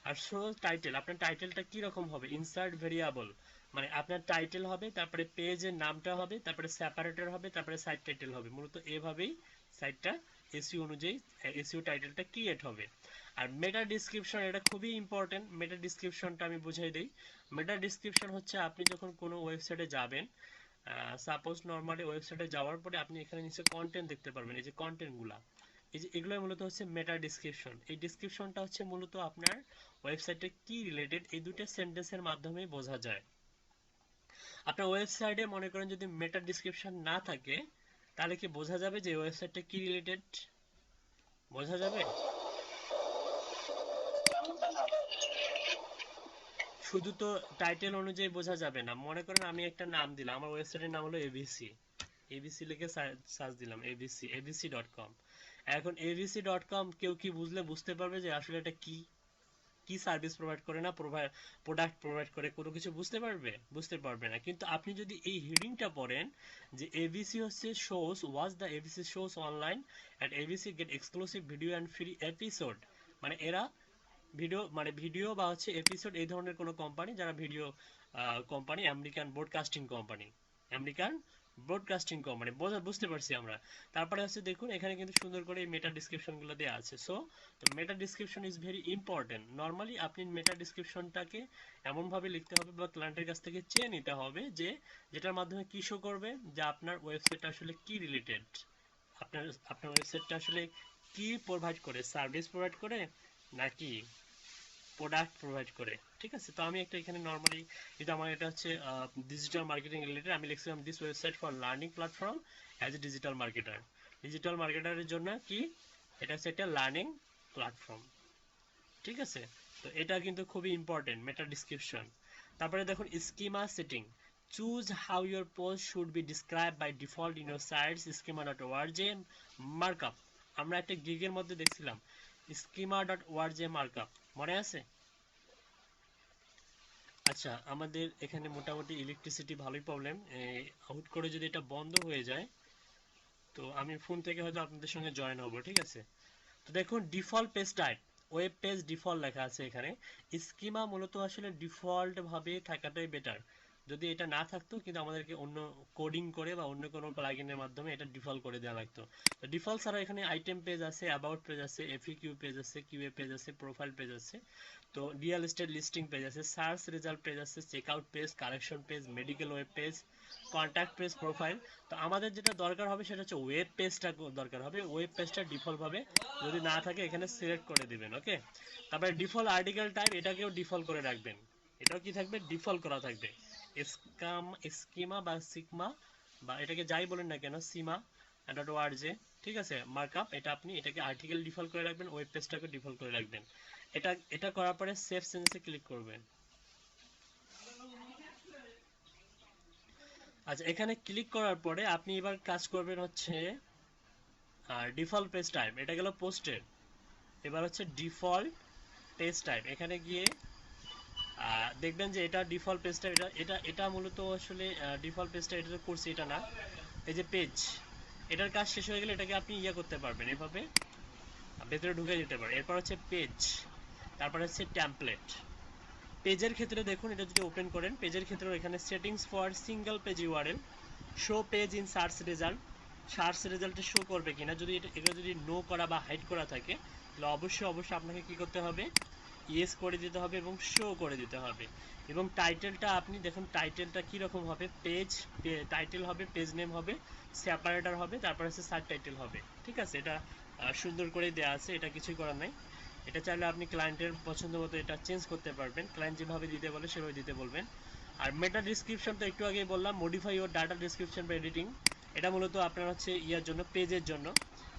আর শো টাইটেল, আপনার টাইটেলটা কি রকম হবে, ইনসার্ট ভেরিয়েবল, মানে আপনার টাইটেল হবে, তারপরে পেজের নামটা হবে, তারপরে সেপারেটর হবে, তারপরে সাইট টাইটেল হবে। মূলত এভাবেই সাইটটা এসইও অনুযায়ী এসইও টাইটেলটা ক্রিয়েট হবে। আর মেটা ডিসক্রিপশন, এটা খুবই ইম্পর্টেন্ট। মেটা ডিসক্রিপশনটা আমি বুঝিয়ে দিই। মেটা ডিসক্রিপশন হচ্ছে আপনি যখন কোনো ওয়েবসাইটে যাবেন, সাপোজ নর্মালি ওয়েবসাইটে যাওয়ার পরে আপনি এখানে নিচে কন্টেন্ট দেখতে পারবেন, এই যে কন্টেন্টগুলা, এই যে এগুলো মূলত হচ্ছে মেটা ডিসক্রিপশন। এই ডিসক্রিপশনটা হচ্ছে মূলত আপনার ওয়েবসাইটে কি রিলেটেড, এই দুটো সেন্টেন্সের মাধ্যমেই বোঝা যায়। আপনার ওয়েবসাইটে মনে করেন যদি মেটা ডিসক্রিপশন না থাকে, তাহলে কি বোঝা যাবে যে ওয়েবসাইটটা কি রিলেটেড, বোঝা যাবে? শুধু তো টাইটেল অনুযায়ী বোঝা যাবে না। মনে করেন আমি একটা নাম দিলাম, আমার ওয়েবসাইটের নাম হলো এবিসি, এবিসি লিখে সার্চ দিলাম, abc.com। এখন abc.com কেউ কি বুঝতে পারবে যে আসলে এটা কি কি সার্ভিস প্রোভাইড করে, না প্রোডাক্ট প্রোভাইড করে, কোনো কিছু বুঝতে পারবে না। কিন্তু আপনি যদি এই হেডিংটা পড়েন যে এবিসি হচ্ছে shows, watch the ABC shows online and ABC get exclusive video and free episode, মানে এরা ভিডিও বা হচ্ছে এপিসোড, এই ধরনের কোনো কোম্পানি যারা video company, American broadcasting company, বুঝতে পারছি আমরা। তারপরে হচ্ছে দেখুন এখানে কিন্তু সুন্দর করে মেটা ডিসক্রিপশন গুলো দেওয়া আছে। So meta description is very important. Normally আপনি মেটা ডিসক্রিপশনটাকে এমন ভাবে লিখতে হবে বা ক্লায়েন্টের কাছ থেকে চেয়ে নিতে হবে যে যেটার মাধ্যমে কি শো করবে যে আপনার ওয়েবসাইটটা আসলে কি রিলেটেড, আপনার ওয়েবসাইটটা আসলে কি প্রোভাইড করে, সার্ভিস প্রোভাইড করে নাকি প্রোডাক্ট প্রোভাইড করে। ঠিক আছে, তো আমি একটা এখানে নরমালি, এটা আমার এটা হচ্ছে ডিজিটাল মার্কেটিং রিলেটেড, আমি লিখছিলাম this website for learning platform as a digital marketer. Digital মার্কেটারের জন্য কি, এটা হচ্ছে একটা লার্নিং প্ল্যাটফর্ম। ঠিক আছে, তো এটা কিন্তু খুবই ইম্পর্টেন্ট মেটা ডিসক্রিপশন। তারপরে দেখুন schema setting, choose how your post should be describe by default in your sites schema.org markup. আমরা একটা গিগের মধ্যে দেখছিলাম schema.org মার্কআপ, মনে আছে? আচ্ছা, আমাদের এখানে মোটামুটি ইলেকট্রিসিটি ভালোই প্রবলেম, হুট করে যদি এটা বন্ধ হয়ে যায় তো আমি ফোন থেকে হয়তো আপনাদের সঙ্গে জয়েন হবো। ঠিক আছে, তো দেখুন default page type, web page default লেখা আছে এখানে। স্কিমা মূলত আসলে ডিফল্ট ভাবে থাকাটাই বেটার। যদি এটা না থাকতো কিন্তু আমাদেরকে অন্য কোডিং করে বা অন্য কোনো প্লাগইনের মাধ্যমে এটা ডিফল্ট করে দেওয়া লাগতো। তো ডিফল্ট ছাড়া এখানে আইটেম পেজ আছে, অ্যাবাউট পেজ আছে, এফিকিউ পেজ আছে, কিউএ পেজ আছে, প্রোফাইল পেজ আছে, তো রিয়েল এস্টেট লিস্টিং পেজ আছে, সার্চ রেজাল্ট পেজ আছে, checkout page, collection page, medical web page, contact page, profile. তো আমাদের যেটা দরকার হবে সেটা হচ্ছে ওয়েব পেজটা দরকার হবে। ওয়েব পেজটা ডিফল্ট ভাবে যদি না থাকে এখানে সিলেক্ট করে দিবেন। ওকে, তারপরে ডিফল্ট আর্টিকেল টাইপ, এটাকেও ডিফল্ট করে রাখবেন, এটাও কি থাকবে, ডিফল্ট করা থাকবে। স্কিমা বা সিগমা বা এটাকে যাই বলেন না কেন, সিমা .org, ঠিক আছে, মার্কআপ, এটা আপনি এটাকে আর্টিকেল ডিফল্ট করে রাখবেন, ওয়েব পেজটাকে ডিফল্ট করে রাখবেন। এটা করার পরে সেভ চেঞ্জেসে ক্লিক করবেন। আচ্ছা, এখানে ক্লিক করার পরে আপনি এবার কাজ করবেন হচ্ছে ডিফল্ট পেজ টাইপ, এটা গেল পোস্টের। এবার হচ্ছে ডিফল্ট পেজ টাইপ, এখানে গিয়ে দেখবেন যে এটা ডিফল্ট পেজ টাইপ, এটা মূলত আসলে ডিফল্ট পেজ টাইপ, এটা করছি এটা না, এই যে পেজ, এটার কাজ শেষ হয়ে গেলে এটাকে আপনি করতে পারবেন, এভাবে ভেতরে ঢুকে যেতে পারেন। এরপর হচ্ছে পেজ, তারপরে হচ্ছে টেমপ্লেট। পেজের ক্ষেত্রে দেখুন, এটা যদি ওপেন করেন পেজের ক্ষেত্রে এখানে settings for single page URL, show page in search রেজাল্টে শো করবে কিনা, যদি এটা যদি নো করা বা হাইড করা থাকে তাহলে অবশ্যই আপনাকে কি করতে হবে, ইয়েস করে দিতে হবে এবং শো করে দিতে হবে। এবং টাইটেলটা আপনি দেখুন টাইটেলটা কীরকম হবে, টাইটেল হবে, পেজ নেম হবে, সেপারেটর হবে, তারপর হচ্ছে সাব টাইটেল হবে। ঠিক আছে, এটা সুন্দর করে দেওয়া আছে, এটা কিছুই করার নাই। এটা চাইলে আপনি ক্লায়েন্টের পছন্দ মতো এটা চেঞ্জ করতে পারবেন, ক্লায়েন্ট যেভাবে দিতে বলে সেভাবে দিতে বলবেন। আর মেটা ডিসক্রিপশন তো একটু আগেই বললাম, মডিফাই ইউর ডাটা ডিসক্রিপশন বা এডিটিং, এটা মূলত আপনার হচ্ছে ইয়ার জন্য, পেজের জন্য।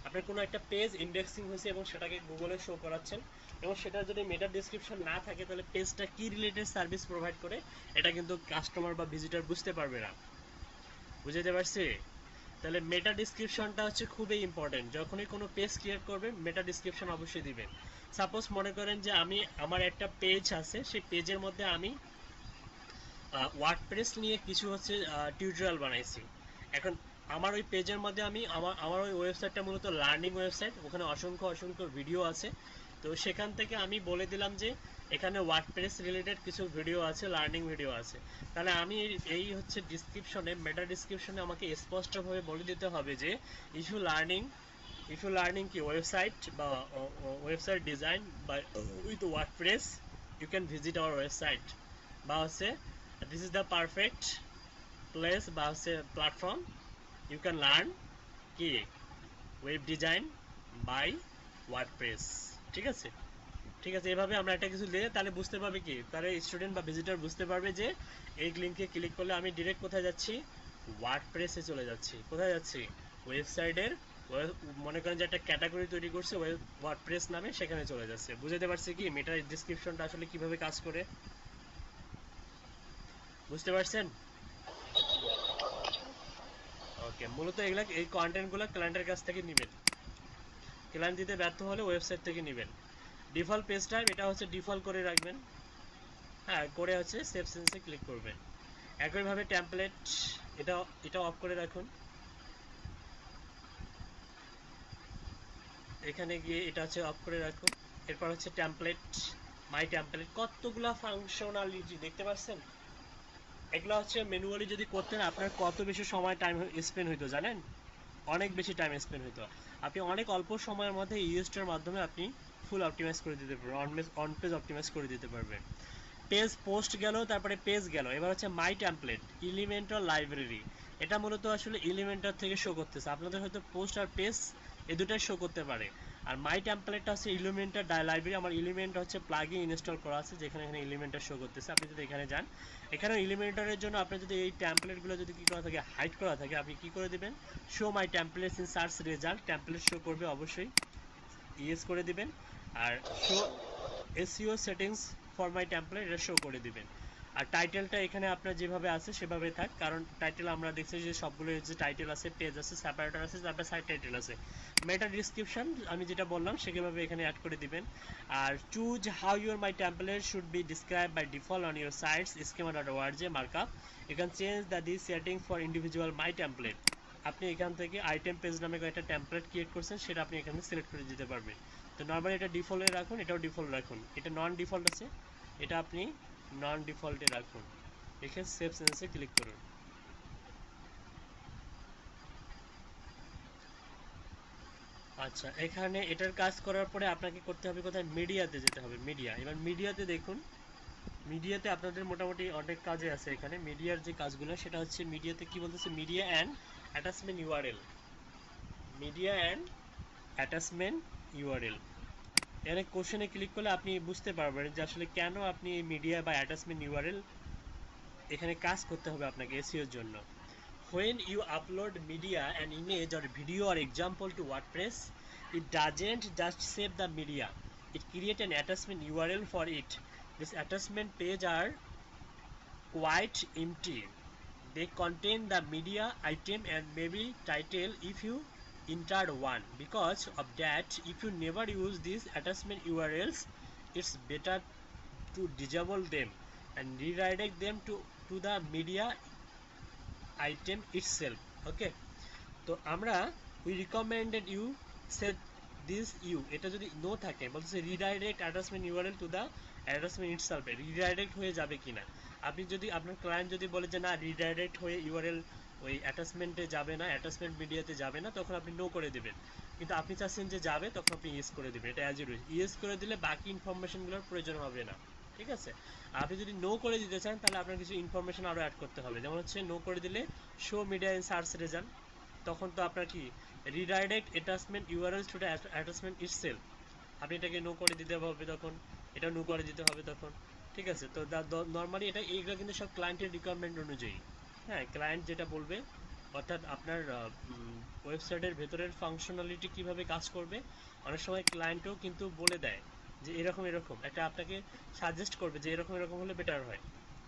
আপনার কোনো একটা পেজ ইন্ডেক্সিং হয়েছে এবং সেটাকে গুগলে শো করাচ্ছেন, এবং সেটা যদি মেটা ডিসক্রিপশন না থাকে তাহলে পেজটা কি রিলেটেড সার্ভিস প্রোভাইড করে এটা কিন্তু কাস্টমার বা ভিজিটর বুঝতে পারবে না। বুঝতে পারছি? তাহলে মেটা ডিসক্রিপশনটা হচ্ছে খুবই ইম্পর্টেন্ট। যখনই কোনো পেজ ক্রিয়েট করবেন মেটা ডিসক্রিপশন অবশ্যই দিবেন। সাপোজ মনে করেন যে আমার একটা পেজ আছে, সেই পেজের মধ্যে আমি ওয়ার্ডপ্রেস নিয়ে কিছু হচ্ছে টিউটোরিয়াল বানাইছি। এখন আমার ওই পেজের মধ্যে আমার ওই ওয়েবসাইটটা মূলত লার্নিং ওয়েবসাইট, ওখানে অসংখ্য ভিডিও আছে। তো সেখান থেকে আমি বলে দিলাম যে এখানে ওয়ার্ডপ্রেস রিলেটেড কিছু ভিডিও আছে, লার্নিং ভিডিও আছে। তাহলে আমি এই হচ্ছে ডিসক্রিপশনে, মেটা ডিসক্রিপশনে আমাকে স্পষ্টভাবে বলে দিতে হবে যে ইস্যু লার্নিং কি ওয়েবসাইট বা ওয়েবসাইট ডিজাইন বা with WordPress, you can visit our website, বা হচ্ছে this is the perfect place বা হচ্ছে প্ল্যাটফর্ম, ইউ ক্যান লার্ন কি ওয়েব ডিজাইন বাই ওয়ার্ডপ্রেস। ঠিক আছে, এভাবে আমরা একটা কিছু দিলে তাহলে বুঝতে পারবে কি, তাহলে স্টুডেন্ট বা ভিজিটর বুঝতে পারবে যে এই লিঙ্কে ক্লিক করলে আমি ডিরেক্ট কোথায় যাচ্ছি, ওয়ার্ডপ্রেসে চলে যাচ্ছি। কোথায় যাচ্ছি? ওয়েবসাইটের, মনে করেন যে একটা ক্যাটাগরি তৈরি করছে ওয়ার্ডপ্রেস নামে, সেখানে চলে যাচ্ছে। বুঝতে পারছি কি মেটা ডিসক্রিপশনটা আসলে কিভাবে কাজ করে? বুঝতে পারছেন? ওকে, মূলত এগুলা এই কন্টেন্টগুলো ক্লায়েন্টের কাছ থেকে নেবেন, ক্লায়েন্ট দিতে ব্যর্থ হলে ওয়েবসাইট থেকে নেবেন। ডিফল্ট পেজ টাইপ, এটা হচ্ছে ডিফল্ট করে রাখবেন, হ্যাঁ, করে হচ্ছে সেভ সেন্সে ক্লিক করবেন। একইভাবে টেমপ্লেট, এটা অফ করে রাখুন। এখানে গিয়ে এটা হচ্ছে অফ করে রাখুন। এরপর হচ্ছে টেমপ্লেট, মাই টেমপ্লেট, কতগুলা ফাংশনালিটি দেখতে পাচ্ছেন। এগুলো হচ্ছে ম্যানুয়ালি যদি করতেন আপনার কত বেশি সময় টাইম স্পেন্ড হইতো জানেন? অনেক বেশি টাইম স্পেন্ড হইতো। আপনি অনেক অল্প সময়ের মধ্যে ইউএসটার মাধ্যমে আপনি ফুল অপটিমাইজ করে দিতে পারবেন, অন পেজ অপটিমাইজ করে দিতে পারবেন। পেজ পোস্ট গেল, তারপরে পেজ গেল, এবার হচ্ছে মাই টেমপ্লেট, এলিমেন্টর লাইব্রেরি। এটা মূলত আসলে এলিমেন্টর থেকে শো করতেছে, আপনাদের হয়তো পোস্ট আর পেজ এই দুটাই শো করতে পারে। আর মাই টেমপ্লেটটা হচ্ছে এলিমেন্টর লাইব্রেরি, আমার এলিমেন্ট হচ্ছে প্লাগইন ইনস্টল করা আছে, যেখানে এখানে এলিমেন্টর শো করতেছে। আপনি যদি এখানে যান, এখানে এলিমেন্টরের জন্য আপনি যদি এই টেমপ্লেটগুলো যদি কি করা থাকে, হাইড করা থাকে, আপনি কি করে দিবেন, show my templates in search result, template show করবে অবশ্যই, ইয়েস করে দিবেন। আর show SEO settings for my template, এটা শো করে দিবেন। আর টাইটেলটা এখানে আপনার যেভাবে আছে সেভাবে থাক, কারণ টাইটেল আমরা দেখছি যে সবগুলো যে টাইটেল আছে, পেজ আছে, সেপারেটর আছে, তারপর সাইড টাইটেল আছে। মেটা ডিসক্রিপশন আমি যেটা বললাম সেভাবে এখানে অ্যাড করে দিবেন। আর choose how your my template should be describe by default on your sites schema.org markup, you can change this setting for individual my template. আপনি এখান থেকে আইটেম পেজ নামে একটা টেমপ্লেট ক্রিয়েট করছেন, সেটা আপনি এখানে সিলেক্ট করে দিতে পারবেন। তো নর্মালি এটা ডিফল্টে রাখুন, এটাও ডিফল্ট রাখুন। এটা নন ডিফল্ট আছে, এটা আপনি নন ডিফল্টে রাখুন, রেখে সেভ সেন্সে ক্লিক করুন। আচ্ছা, এখানে এটার কাজ করার পরে আপনাকে করতে হবে কোথায়, মিডিয়াতে যেতে হবে। মিডিয়া, এবার মিডিয়াতে দেখুন, মিডিয়াতে আপনাদের মোটামুটি অনেক কাজে আছে। এখানে মিডিয়ার যে কাজগুলো সেটা হচ্ছে মিডিয়াতে কি বলতেছে, media and attachment URL, media and attachment URL. এখানে কোশ্চেনে ক্লিক করলে আপনি বুঝতে পারবেন যে আসলে কেন আপনি এই মিডিয়া বা অ্যাটাচমেন্ট ইউআরএল এখানে কাজ করতে হবে আপনাকে এসইওর জন্য। When you upload media, an image or video or example to WordPress, it doesn't just save the media, it creates an attachment URL for it. These attachment page are quite empty. They contain the media item and maybe title if you entered one. Because of that, if you never use these attachment URLs, it's better to disable them and redirect them to the media item itself. Okay, তো আমরা we recommended you set this you, এটা যদি নো থাকে বলছে redirect attachment URL to the attachment itself, redirect হয়ে যাবে কিনা। আপনি যদি আপনার ক্লায়েন্ট যদি বলে যে না রিডাইরেক্ট হয়ে ইউআরএল ওই অ্যাটাচমেন্টে যাবে না, অ্যাটাচমেন্ট মিডিয়াতে যাবে না, তখন আপনি নো করে দেবেন। কিন্তু আপনি চাচ্ছেন যে যাবে, তখন আপনি ইয়েস করে দেবেন। এটা অ্যাজ ইট ইজ, ইয়েস করে দিলে বাকি ইনফরমেশনগুলোর প্রয়োজন হবে না, ঠিক আছে। আপনি যদি নো করে দিতে চান তাহলে আপনার কিছু ইনফরমেশন আরও অ্যাড করতে হবে। যেমন হচ্ছে নো করে দিলে show media in search result, তখন তো আপনার কি redirect attachment URL to the attachment itself, আপনি এটাকে নো করে দিতে হবে তখন, এটা নো করে দিতে হবে তখন, ঠিক আছে। তো নর্মালি এটা এইগুলো কিন্তু সব ক্লায়েন্টের রিকোয়ারমেন্ট অনুযায়ী, হ্যাঁ, ক্লায়েন্ট যেটা বলবে, অর্থাৎ আপনার ওয়েবসাইটের ভেতরের ফাংশনালিটি কিভাবে কাজ করবে, অনেক সময় ক্লায়েন্টও কিন্তু বলে দেয় যে এরকম এরকম, একটা আপনাকে সাজেস্ট করবে যে এরকম এরকম হলে বেটার হয়,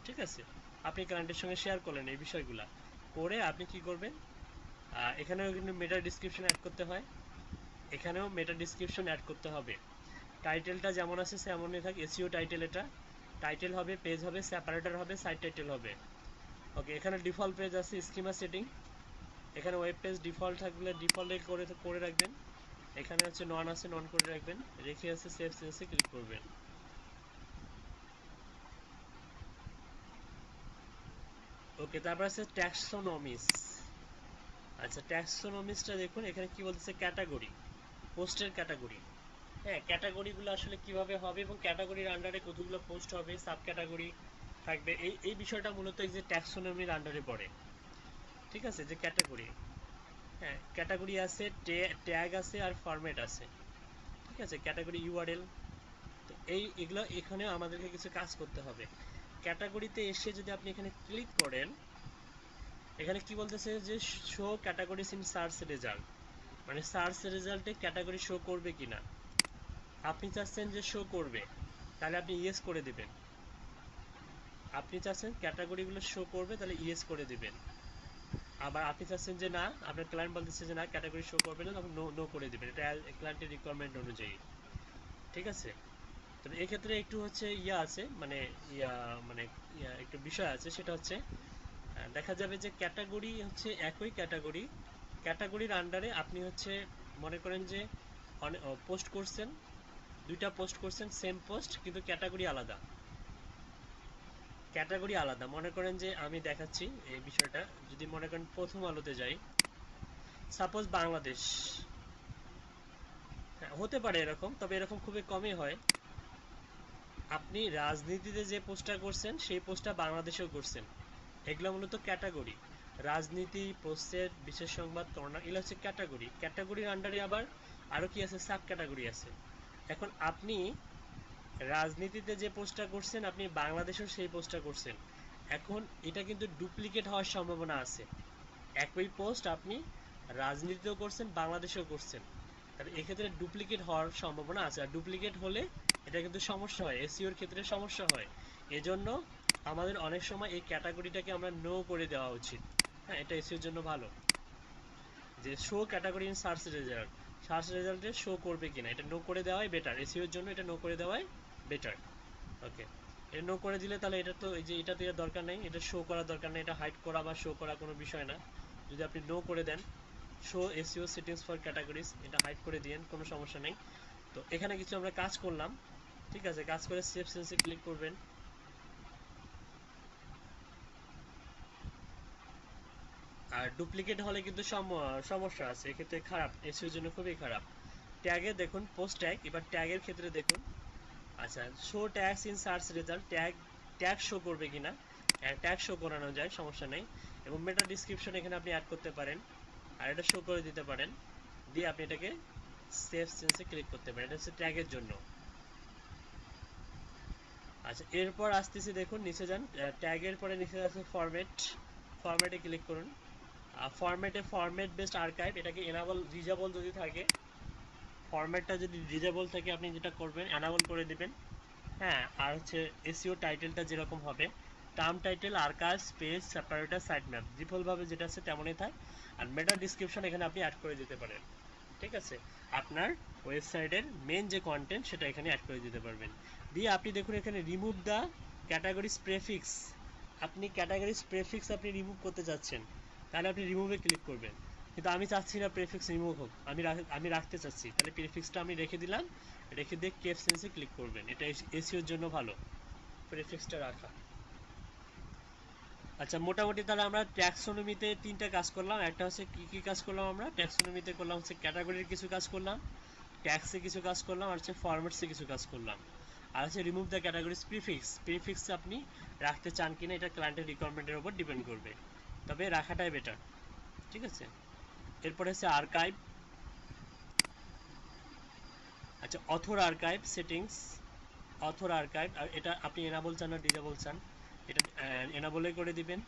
ঠিক আছে। আপনি ক্লায়েন্টের সঙ্গে শেয়ার করলেন এই বিষয়গুলো, করে আপনি কি করবেন, এখানেও কিন্তু মেটা ডিসক্রিপশন অ্যাড করতে হয়, এখানেও মেটা ডিসক্রিপশন অ্যাড করতে হবে। টাইটেলটা যেমন আছে তেমনই থাক, এসইও টাইটেল, এটা টাইটেল হবে, পেজ হবে, সেপারেটর হবে, সাইট টাইটেল হবে। ওকে, এখানে ডিফল্ট পেজ আছে, স্কিমা সেটিং, এখানে ওয়েব পেজ ডিফল্ট থাকলে ডিফল্টে করে রাখবেন। এখানে হচ্ছে নন আছে, নন করে রাখবেন, রেখে আছে সেভ চেঞ্জে ক্লিক করবেন। ওকে, তারপর আছে ট্যাক্সোনমিস। আচ্ছা, ট্যাক্সোনমিসটা দেখুন এখানে কি বলতেছে, ক্যাটাগরি, পোস্টের ক্যাটাগরি। হ্যাঁ, ক্যাটাগরিগুলো আসলে কিভাবে হবে এবং ক্যাটাগরির আন্ডারে কতগুলো পোস্ট হবে, সাব ক্যাটাগরি থাকবে, এই বিষয়টা মূলত এই যে ট্যাক্সোনমির আন্ডারে পড়ে, ঠিক আছে। যে ক্যাটাগরি, হ্যাঁ, ক্যাটাগরি আছে, ট্যাগ আছে, আর ফরম্যাট আছে, ঠিক আছে। ক্যাটাগরি ইউআরএল, তো এগুলো এখানে আমাদেরকে কিছু কাজ করতে হবে। ক্যাটাগরিতে এসে যদি আপনি এখানে ক্লিক করেন, এখানে কি বলতেছে যে show categories in search result, মানে সার্চ রেজাল্টে ক্যাটাগরি শো করবে কিনা। আপনি চাচ্ছেন যে শো করবে, তাহলে আপনি ইয়েস করে দিবেন। আপনি চাচ্ছেন ক্যাটাগরিগুলো শো করবে, তাহলে ইয়েস করে দিবেন। আবার আপনি চাচ্ছেন যে না, আপনার ক্লায়েন্ট বলতেছে যে না ক্যাটাগরি শো করবে না, তখন নো নো করে দিবেন। এটা ক্লায়েন্টের রিকোয়ারমেন্ট অনুযায়ী, ঠিক আছে। তো এক্ষেত্রে একটু হচ্ছে আছে, মানে মানে একটু বিষয় আছে, সেটা হচ্ছে দেখা যাবে যে ক্যাটাগরি হচ্ছে একই ক্যাটাগরি, ক্যাটাগরির আন্ডারে আপনি হচ্ছে মনে করেন যে পোস্ট করছেন, দুইটা পোস্ট করছেন, সেম পোস্ট কিন্তু ক্যাটাগরি আলাদা, ক্যাটাগরি আলাদা। মনে করেন যে আমি দেখাচ্ছি এই বিষয়টা, যদি মনে করেন প্রথম আলোতে যাই, সাপোজ বাংলাদেশ, হ্যাঁ হতে পারে এরকম, তবে এরকম খুবই কমই হয়। আপনি রাজনীতিতে যে পোস্টটা করছেন সেই পোস্টটা বাংলাদেশেও করছেন, এগুলো মূলত ক্যাটাগরি। রাজনীতি, পোস্টের, বিশেষ সংবাদ, কর্নার, এগুলো হচ্ছে ক্যাটাগরি। ক্যাটাগরির আন্ডারে আবার আরও কি আছে, সাব ক্যাটাগরি আছে। এখন আপনি রাজনীতিতে যে পোস্টটা করছেন, আপনি বাংলাদেশেও সেই পোস্টটা করছেন, এখন এটা কিন্তু ডুপ্লিকেট হওয়ার সম্ভাবনা আছে। একই পোস্ট আপনি রাজনীতিতেও করছেন, বাংলাদেশেও করছেন, তাহলে এক্ষেত্রে ডুপ্লিকেট হওয়ার সম্ভাবনা আছে। আর ডুপ্লিকেট হলে এটা কিন্তু সমস্যা হয়, এসইওর ক্ষেত্রে সমস্যা হয়। এজন্য আমাদের অনেক সময় এই ক্যাটাগরিটাকে আমরা নো করে দেওয়া উচিত। হ্যাঁ, এটা এসইওর জন্য ভালো যে show category in search result, search রেজাল্টে শো করবে কিনা, এটা নো করে দেওয়াই বেটার। এসইওর জন্য এটা নো করে দেওয়াই বেটার। ওকে, এটা নো করে দিলে তাহলে এটা তো এই যে এটা তো দরকার নেই, এটা শো করার দরকার নেই, এটা হাইড করা বা শো করা কোনো বিষয় না। যদি আপনি নো করে দেন, show SEO settings for categories, এটা হাইড করে দিয়েন, কোনো সমস্যা নেই। তো এখানে কিছু আমরা কাজ করলাম, ঠিক আছে। কাজ করে সেভ চেঞ্জে ক্লিক করবেন। আর ডুপ্লিকেট হলে কিন্তু সমস্যা আছে, এক্ষেত্রে খারাপ, এসইওর জন্য খুবই খারাপ। ট্যাগে দেখুন, পোস্ট ট্যাগ, এবার ট্যাগের ক্ষেত্রে দেখুন। আচ্ছা, show tags in search result, tag show করবে কিনা, ট্যাগ শো করানো যায়, সমস্যা নেই। এবং মেটা ডিসক্রিপশন এখানে আপনি অ্যাড করতে পারেন, আর এটা শো করে দিতে পারেন, দিয়ে আপনি এটাকে সেভ চেঞ্জে ক্লিক করতে পারেন। এটা হচ্ছে ট্যাগের জন্য। আচ্ছা, এরপর আসতেছি, দেখুন নিচে যান, ট্যাগের পরে নিচে আছে ফরম্যাট, ফরম্যাটে ক্লিক করুন। ফরম্যাটে ফরম্যাট বেসড আর্কাইভ, এটাকে এনাবল, রিজেবল যদি থাকে, ফরম্যাটটা যদি রিজেবল থাকে আপনি যেটা করবেন এনাবল করে দিবেন। হ্যাঁ, আর হচ্ছে এসইও টাইটেলটা যেরকম হবে, term title, archive, space, separator, site map, ডিফল্টভাবে যেটা আছে তেমনই থাকে। আর মেটা ডিসক্রিপশন এখানে আপনি অ্যাড করে দিতে পারেন, ঠিক আছে। আপনার ওয়েবসাইটের মেন যে কন্টেন্ট সেটা এখানে অ্যাড করে দিতে পারবেন। দিয়ে আপনি দেখুন এখানে রিমুভ দ্য ক্যাটাগরিজ প্রেফিক্স, আপনি ক্যাটাগরিজ প্রেফিক্স আপনি রিমুভ করতে যাচ্ছেন, তাহলে আপনি রিমুভে ক্লিক করবেন। কিন্তু আমি চাচ্ছি না প্রিফিক্স রিমুভ হোক, আমি রাখতে চাচ্ছি, তাহলে প্রিফিক্সটা আমি রেখে দিলাম, রেখে দিয়ে কেপ সেন্সে ক্লিক করবেন, এটা এসইওর জন্য ভালো প্রিফিক্সটা রাখা। আচ্ছা, মোটামুটি তাহলে আমরা ট্যাক্সোনমিতে 3টা কাজ করলাম। একটা হচ্ছে কি কাজ করলাম আমরা ট্যাক্সোনমিতে করলাম হচ্ছে ক্যাটাগরির কিছু কাজ করলাম, ট্যাক্সে কিছু কাজ করলাম, আর হচ্ছে ফরম্যাটসে কিছু কাজ করলাম। আর হচ্ছে রিমুভ দ্য ক্যাটাগরিজ প্রিফিক্স আপনি রাখতে চান কিনা এটা ক্লায়েন্টের রিকোয়ারমেন্টের উপর ডিপেন্ড করবে, তবে রাখাটাই বেটার। ঠিক আছে, এরপরে হচ্ছে আর্কাইভ। আচ্ছা, author archive settings, author archive, আর এটা আপনি এনাবল চান না ডিসেবল চান, এটা এনাবলে করে দিবেন।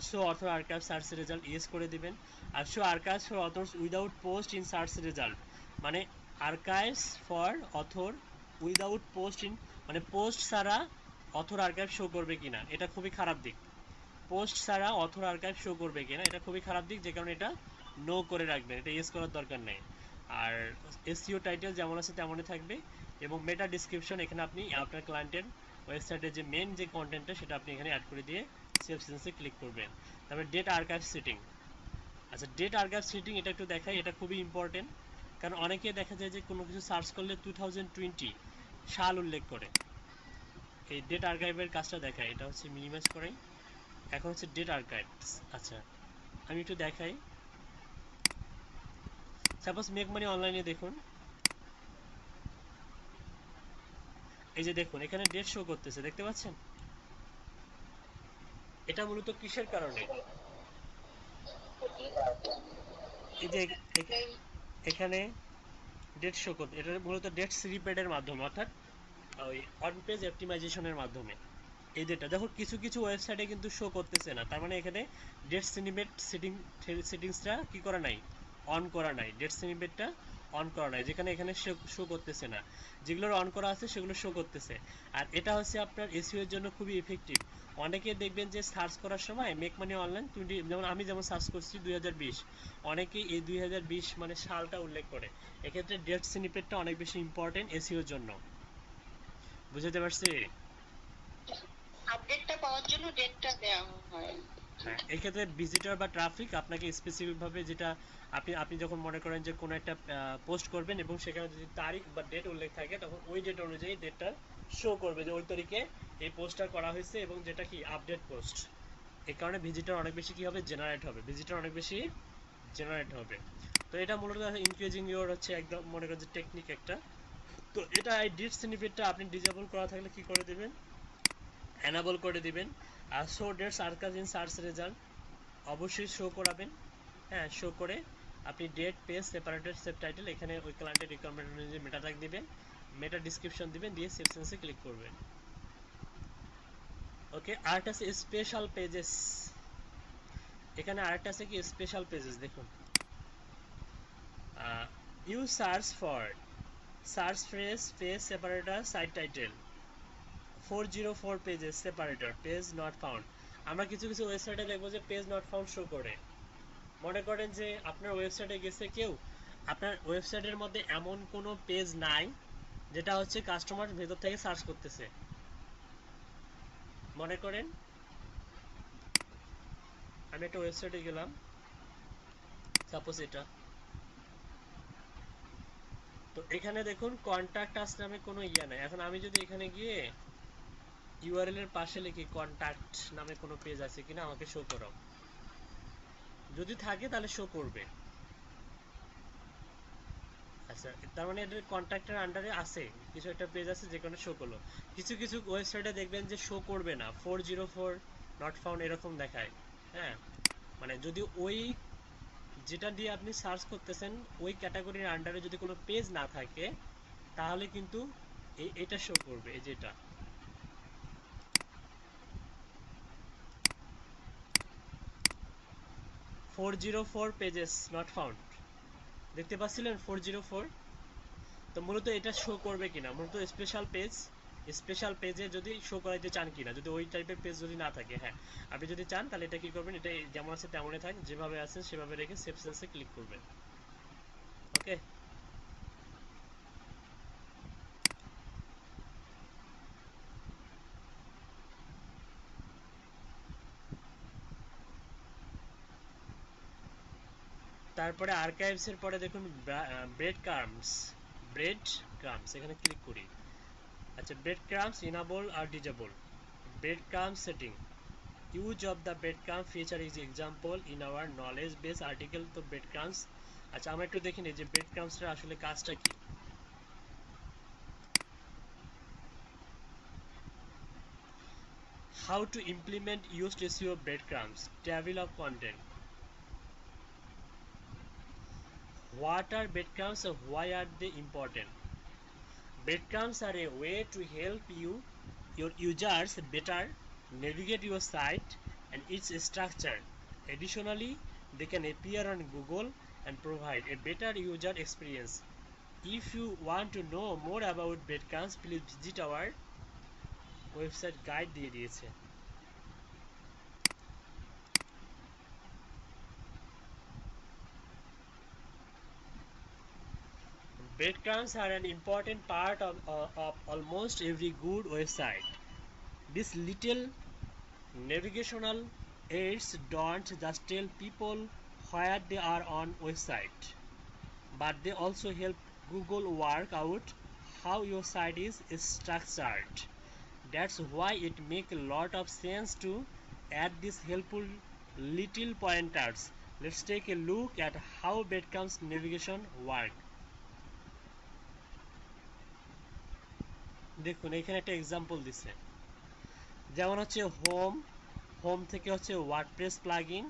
Show author archive search result yes করে দিবেন। আর show archives for authors without post in search result, মানে archives for author without post in, মানে পোস্ট ছাড়া অথর আর্কাইভ শো করবে কিনা, এটা খুবই খারাপ দিক। পোস্ট ছাড়া অথর আর্কাইভ শো করবে কিনা এটা খুবই খারাপ দিক, যে কারণে এটা নো করে রাখবেন, এটা ইয়েস করার দরকার নেই। আর এসইও টাইটেল যেমন আছে তেমনই থাকবে, এবং মেটা ডিসক্রিপশন এখানে আপনি আপনার ক্লায়েন্টের ওয়েবসাইটের যে মেন যে কন্টেন্টটা সেটা আপনি এখানে অ্যাড করে দিয়ে সেভ সেন্সে ক্লিক করবেন। তারপরে ডেট আর্কাইভ সেটিং। আচ্ছা, ডেট আর্কাইভ সেটিং এটা একটু দেখাই, এটা খুবই ইম্পর্টেন্ট, কারণ অনেকে দেখা যায় যে কোনো কিছু সার্চ করলে 2020 সাল উল্লেখ করে, এই ডেট আর্কাইভের কাজটা দেখায়। এটা হচ্ছে মিনিমাইজ করাই, এখন হচ্ছে ডেট আর্কাইভস। আচ্ছা, আমি একটু দেখাই, সাপোজ মেক মানি অনলাইনে দেখুন, এই যে দেখুন এখানে ডেট শো করতেছে, দেখতে পাচ্ছেন? এটা মূলত কিসের কারণে? এই যে এখানে ডেট শো করতে, এটা মূলত ডেট স্নিপেটের মাধ্যমে, অর্থাৎ ওই অন পেজ অপটিমাইজেশনের মাধ্যমে এই ডেটা দেখো কিছু কিছু ওয়েবসাইটে কিন্তু শো করতেছে না, তার মানে এখানে ডেট স্নিপেট সেটিংসটা কি করা নাই, অন করা নাই, ডেট স্নিপেটটা অন করা নাই, যেখানে এখানে শো করতেছে না, যেগুলোর অন করা আছে সেগুলো শো করতেছে। আর এটা হচ্ছে আপনার এসইও এর জন্য খুবই ইফেক্টিভ। অনেকে দেখবেন যে সার্চ করার সময় মেক মানি অনলাইন 20, যেমন আমি যেমন সার্চ করছি 2020, অনেকেই এই 2020 মানে সালটা উল্লেখ করে, এক্ষেত্রে ডেট স্নিপেটটা অনেক বেশি ইম্পর্টেন্ট এসইও এর জন্য। বুঝতে পারছি? আপডেটটা পাওয়ার জন্য ডেটটা দেওয়া হয়। হ্যাঁ, এক্ষেত্রে ভিজিটর বা ট্রাফিক আপনাকে স্পেসিফিকভাবে যেটা আপনি যখন মনে করেন যে কোনো একটা পোস্ট করবেন এবং সেখানে যদি তারিখ বা ডেট উল্লেখ থাকে, তখন ওই ডেট অনুযায়ী ডেটটা শো করবে যে ওই তারিখে এই পোস্টটা করা হয়েছে, এবং যেটা কি আপডেট পোস্ট। এই কারণে ভিজিটর অনেক বেশি কি হবে, জেনারেট হবে, ভিজিটর অনেক বেশি জেনারেট হবে। তো এটা মূলত ইনক্রিজিং ইওর হচ্ছে একদম মনে করেন যে টেকনিক একটা। তো এটা এই ডিট স্নিপেটটা আপনি ডিসেবল করা থাকলে কি করে দিবেন, এনাবল করে দিবেন। আর show dates archive in search result অবশ্যই শো করাবেন। হ্যাঁ, শো করে আপনি date page separated save title, এখানে ওই ক্লায়েন্টের রিকোয়ারমেন্ট অনুযায়ী মেটা ট্যাগ দিবেন, মেটা ডিসক্রিপশন দিবেন, দিয়ে সেভ সেন্সে ক্লিক করবেন। ওকে, আরেকটা আছে স্পেশাল পেজেস। এখানে আরেকটা আছে কি স্পেশাল পেজেস, দেখুন you search for search phrase page separator site title 404 pages separator page not found. আমরা কিছু কিছু ওয়েবসাইটে দেখবো যে পেজ নট ফাউন্ড শো করে। মনে করেন যে আপনার ওয়েবসাইটে গেছে কেউ, আপনার ওয়েবসাইটের মধ্যে এমন কোনো পেজ নাই যেটা হচ্ছে কাস্টমার ভেতর থেকে সার্চ করতেছে। মনে করেন আমি একটা ওয়েবসাইটে গেলাম, সাপোজ এটা, তো এখানে দেখুন কন্ট্যাক্ট আস নামে কোনো ইয়া নাই। এখন আমি যদি এখানে গিয়ে ইউআরএল এর পাশে লিখি কন্ট্যাক্ট নামে কোনো পেজ আছে কিনা আমাকে শো করো, যদি থাকে তাহলে শো করবে। আচ্ছা, তার মানে এটার কন্ট্যাক্টের আন্ডারে আছে কিছু একটা পেজ আছে যেখানে শো করলো। কিছু কিছু ওয়েবসাইটে দেখবেন যে শো করবে না, 404 নট ফাউন্ড এরকম দেখায়। হ্যাঁ, মানে যদি ওই যেটা দিয়ে আপনি সার্চ করতেছেন ওই ক্যাটাগরির আন্ডারে যদি কোনো পেজ না থাকে, তাহলে কিন্তু এটা শো করবে, এই যেটা 404 পেজেস নট ফাউন্ড, দেখতে পাচ্ছিলেন 404। তো মূলত এটা শো করবে কিনা, মূলত স্পেশাল পেজে যদি শো করাইতে চান কিনা, যদি ওই টাইপের পেজ যদি না থাকে, হ্যাঁ আপনি যদি চান তাহলে এটা কি করবেন, এটা যেমন আছে তেমনই থাক, যেভাবে আছে সেভাবে রেখে সেভ সেন্সে ক্লিক করবেন। ওকে, তারপরে আর্কাইভস এর পরে দেখুন ব্রেড ক্রাম্বস, ব্রেড ক্রাম্বস এখানে ক্লিক করি। আচ্ছা, ব্রেড ক্রাম্বস ইনেবল আর disable. Breadcrumbs setting, use of the breadcrumb feature is example in our knowledge base article. তো ব্রেড ক্রাম্বস, আচ্ছা আমরা একটু দেখে নিই যে ব্রেড ক্রাম্বসের আসলে কাজটা কি। How to implement used SEO breadcrumbs, table of content. What are breadcrumbs and why are they important? Breadcrumbs are a way to help your users better navigate your site and its structure. Additionally, they can appear on Google and provide a better user experience. If you want to know more about breadcrumbs, please visit our website guide দিয়ে দিয়েছে। Breadcrumbs are an important part of almost every good website. These little navigational aids don't just tell people where they are on website, but they also help Google work out how your site is structured. That's why it makes a lot of sense to add these helpful little pointers. Let's take a look at how breadcrumbs navigation work. দেখুন এখানে একটা এক্সাম্পল দিছে, যেমন হচ্ছে হোম, হোম থেকে হচ্ছে ওয়ার্ডপ্রেস প্লাগইন,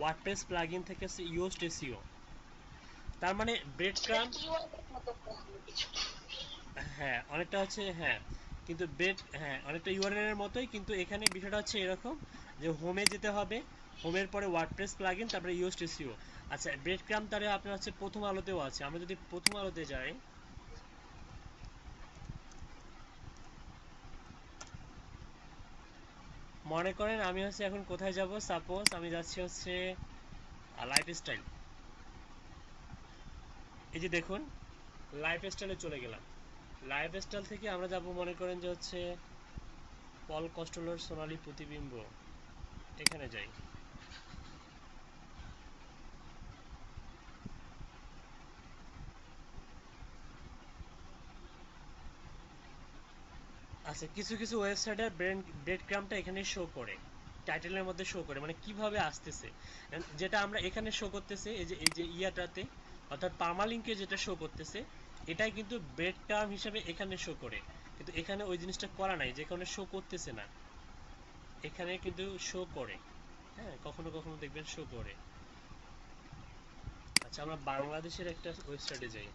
ওয়ার্ডপ্রেস প্লাগইন থেকে হচ্ছে ইউজড এসইও। তার মানে ব্রেড ক্রাম্ব, হ্যাঁ অনেকটা হচ্ছে, হ্যাঁ কিন্তু ব্রেড, হ্যাঁ অনেকটা ইউআরএল এর মতোই, কিন্তু এখানে বিষয়টা হচ্ছে এরকম যে হোমে যেতে হবে, হোমের পরে ওয়ার্ডপ্রেস প্লাগইন, তারপরে ইউজড এসইও। আচ্ছা, ব্রেড ক্রাম্ব তাহলে আপনার হচ্ছে প্রথম আলোতেও আছে। আমরা যদি প্রথম আলোতে যাই, মনে করেন আমি হচ্ছে এখন কোথায় যাব, সাপোজ আমি যাচ্ছি হচ্ছে লাইফস্টাইল। এই যে দেখুন লাইফস্টাইলে চলে গেলাম। লাইফস্টাইল থেকে আমরা যাব মনে করেন যে হচ্ছে পল কস্টলোর সোনালী প্রতিবিম্ব, এখানে যাই। আচ্ছা, কিছু কিছু ওয়েবসাইটের ব্রেড ক্রাম্বটা এখানে শো করে, টাইটেলের মধ্যে শো করে, মানে কিভাবে আসতেছে, যেটা আমরা এখানে শো করতেছে এই যে ইয়াটাতে, অর্থাৎ পার্মালিংকে যেটা শো করতেছে, এটাই কিন্তু ব্রেড ক্রাম্ব হিসেবে এখানে শো করে, কিন্তু এখানে ওই জিনিসটা করা নাই, যেখানে শো করতেছে না, এখানে কিন্তু শো করে। হ্যাঁ, কখনো কখনো দেখবেন শো করে। আচ্ছা, আমরা বাংলাদেশের একটা ওয়েবসাইটে যাই।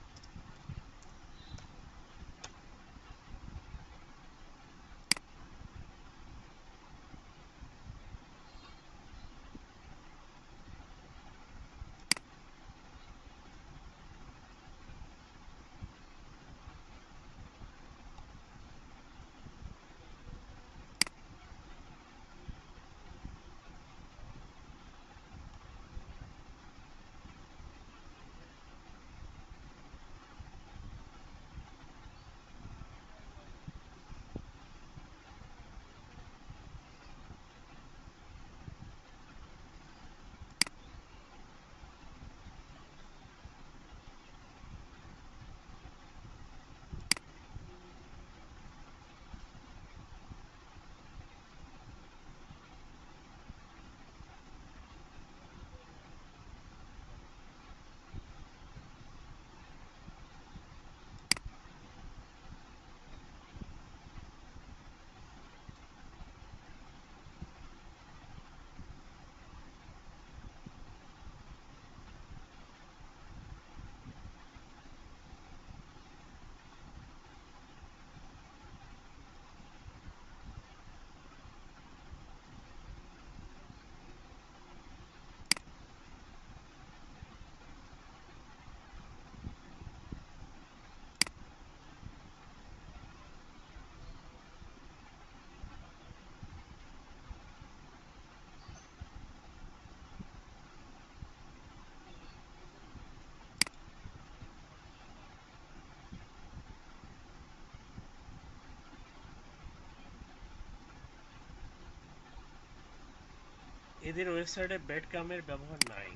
এদের ওয়েবসাইটে ব্রেড ক্রাম্বের ব্যবহার নাই।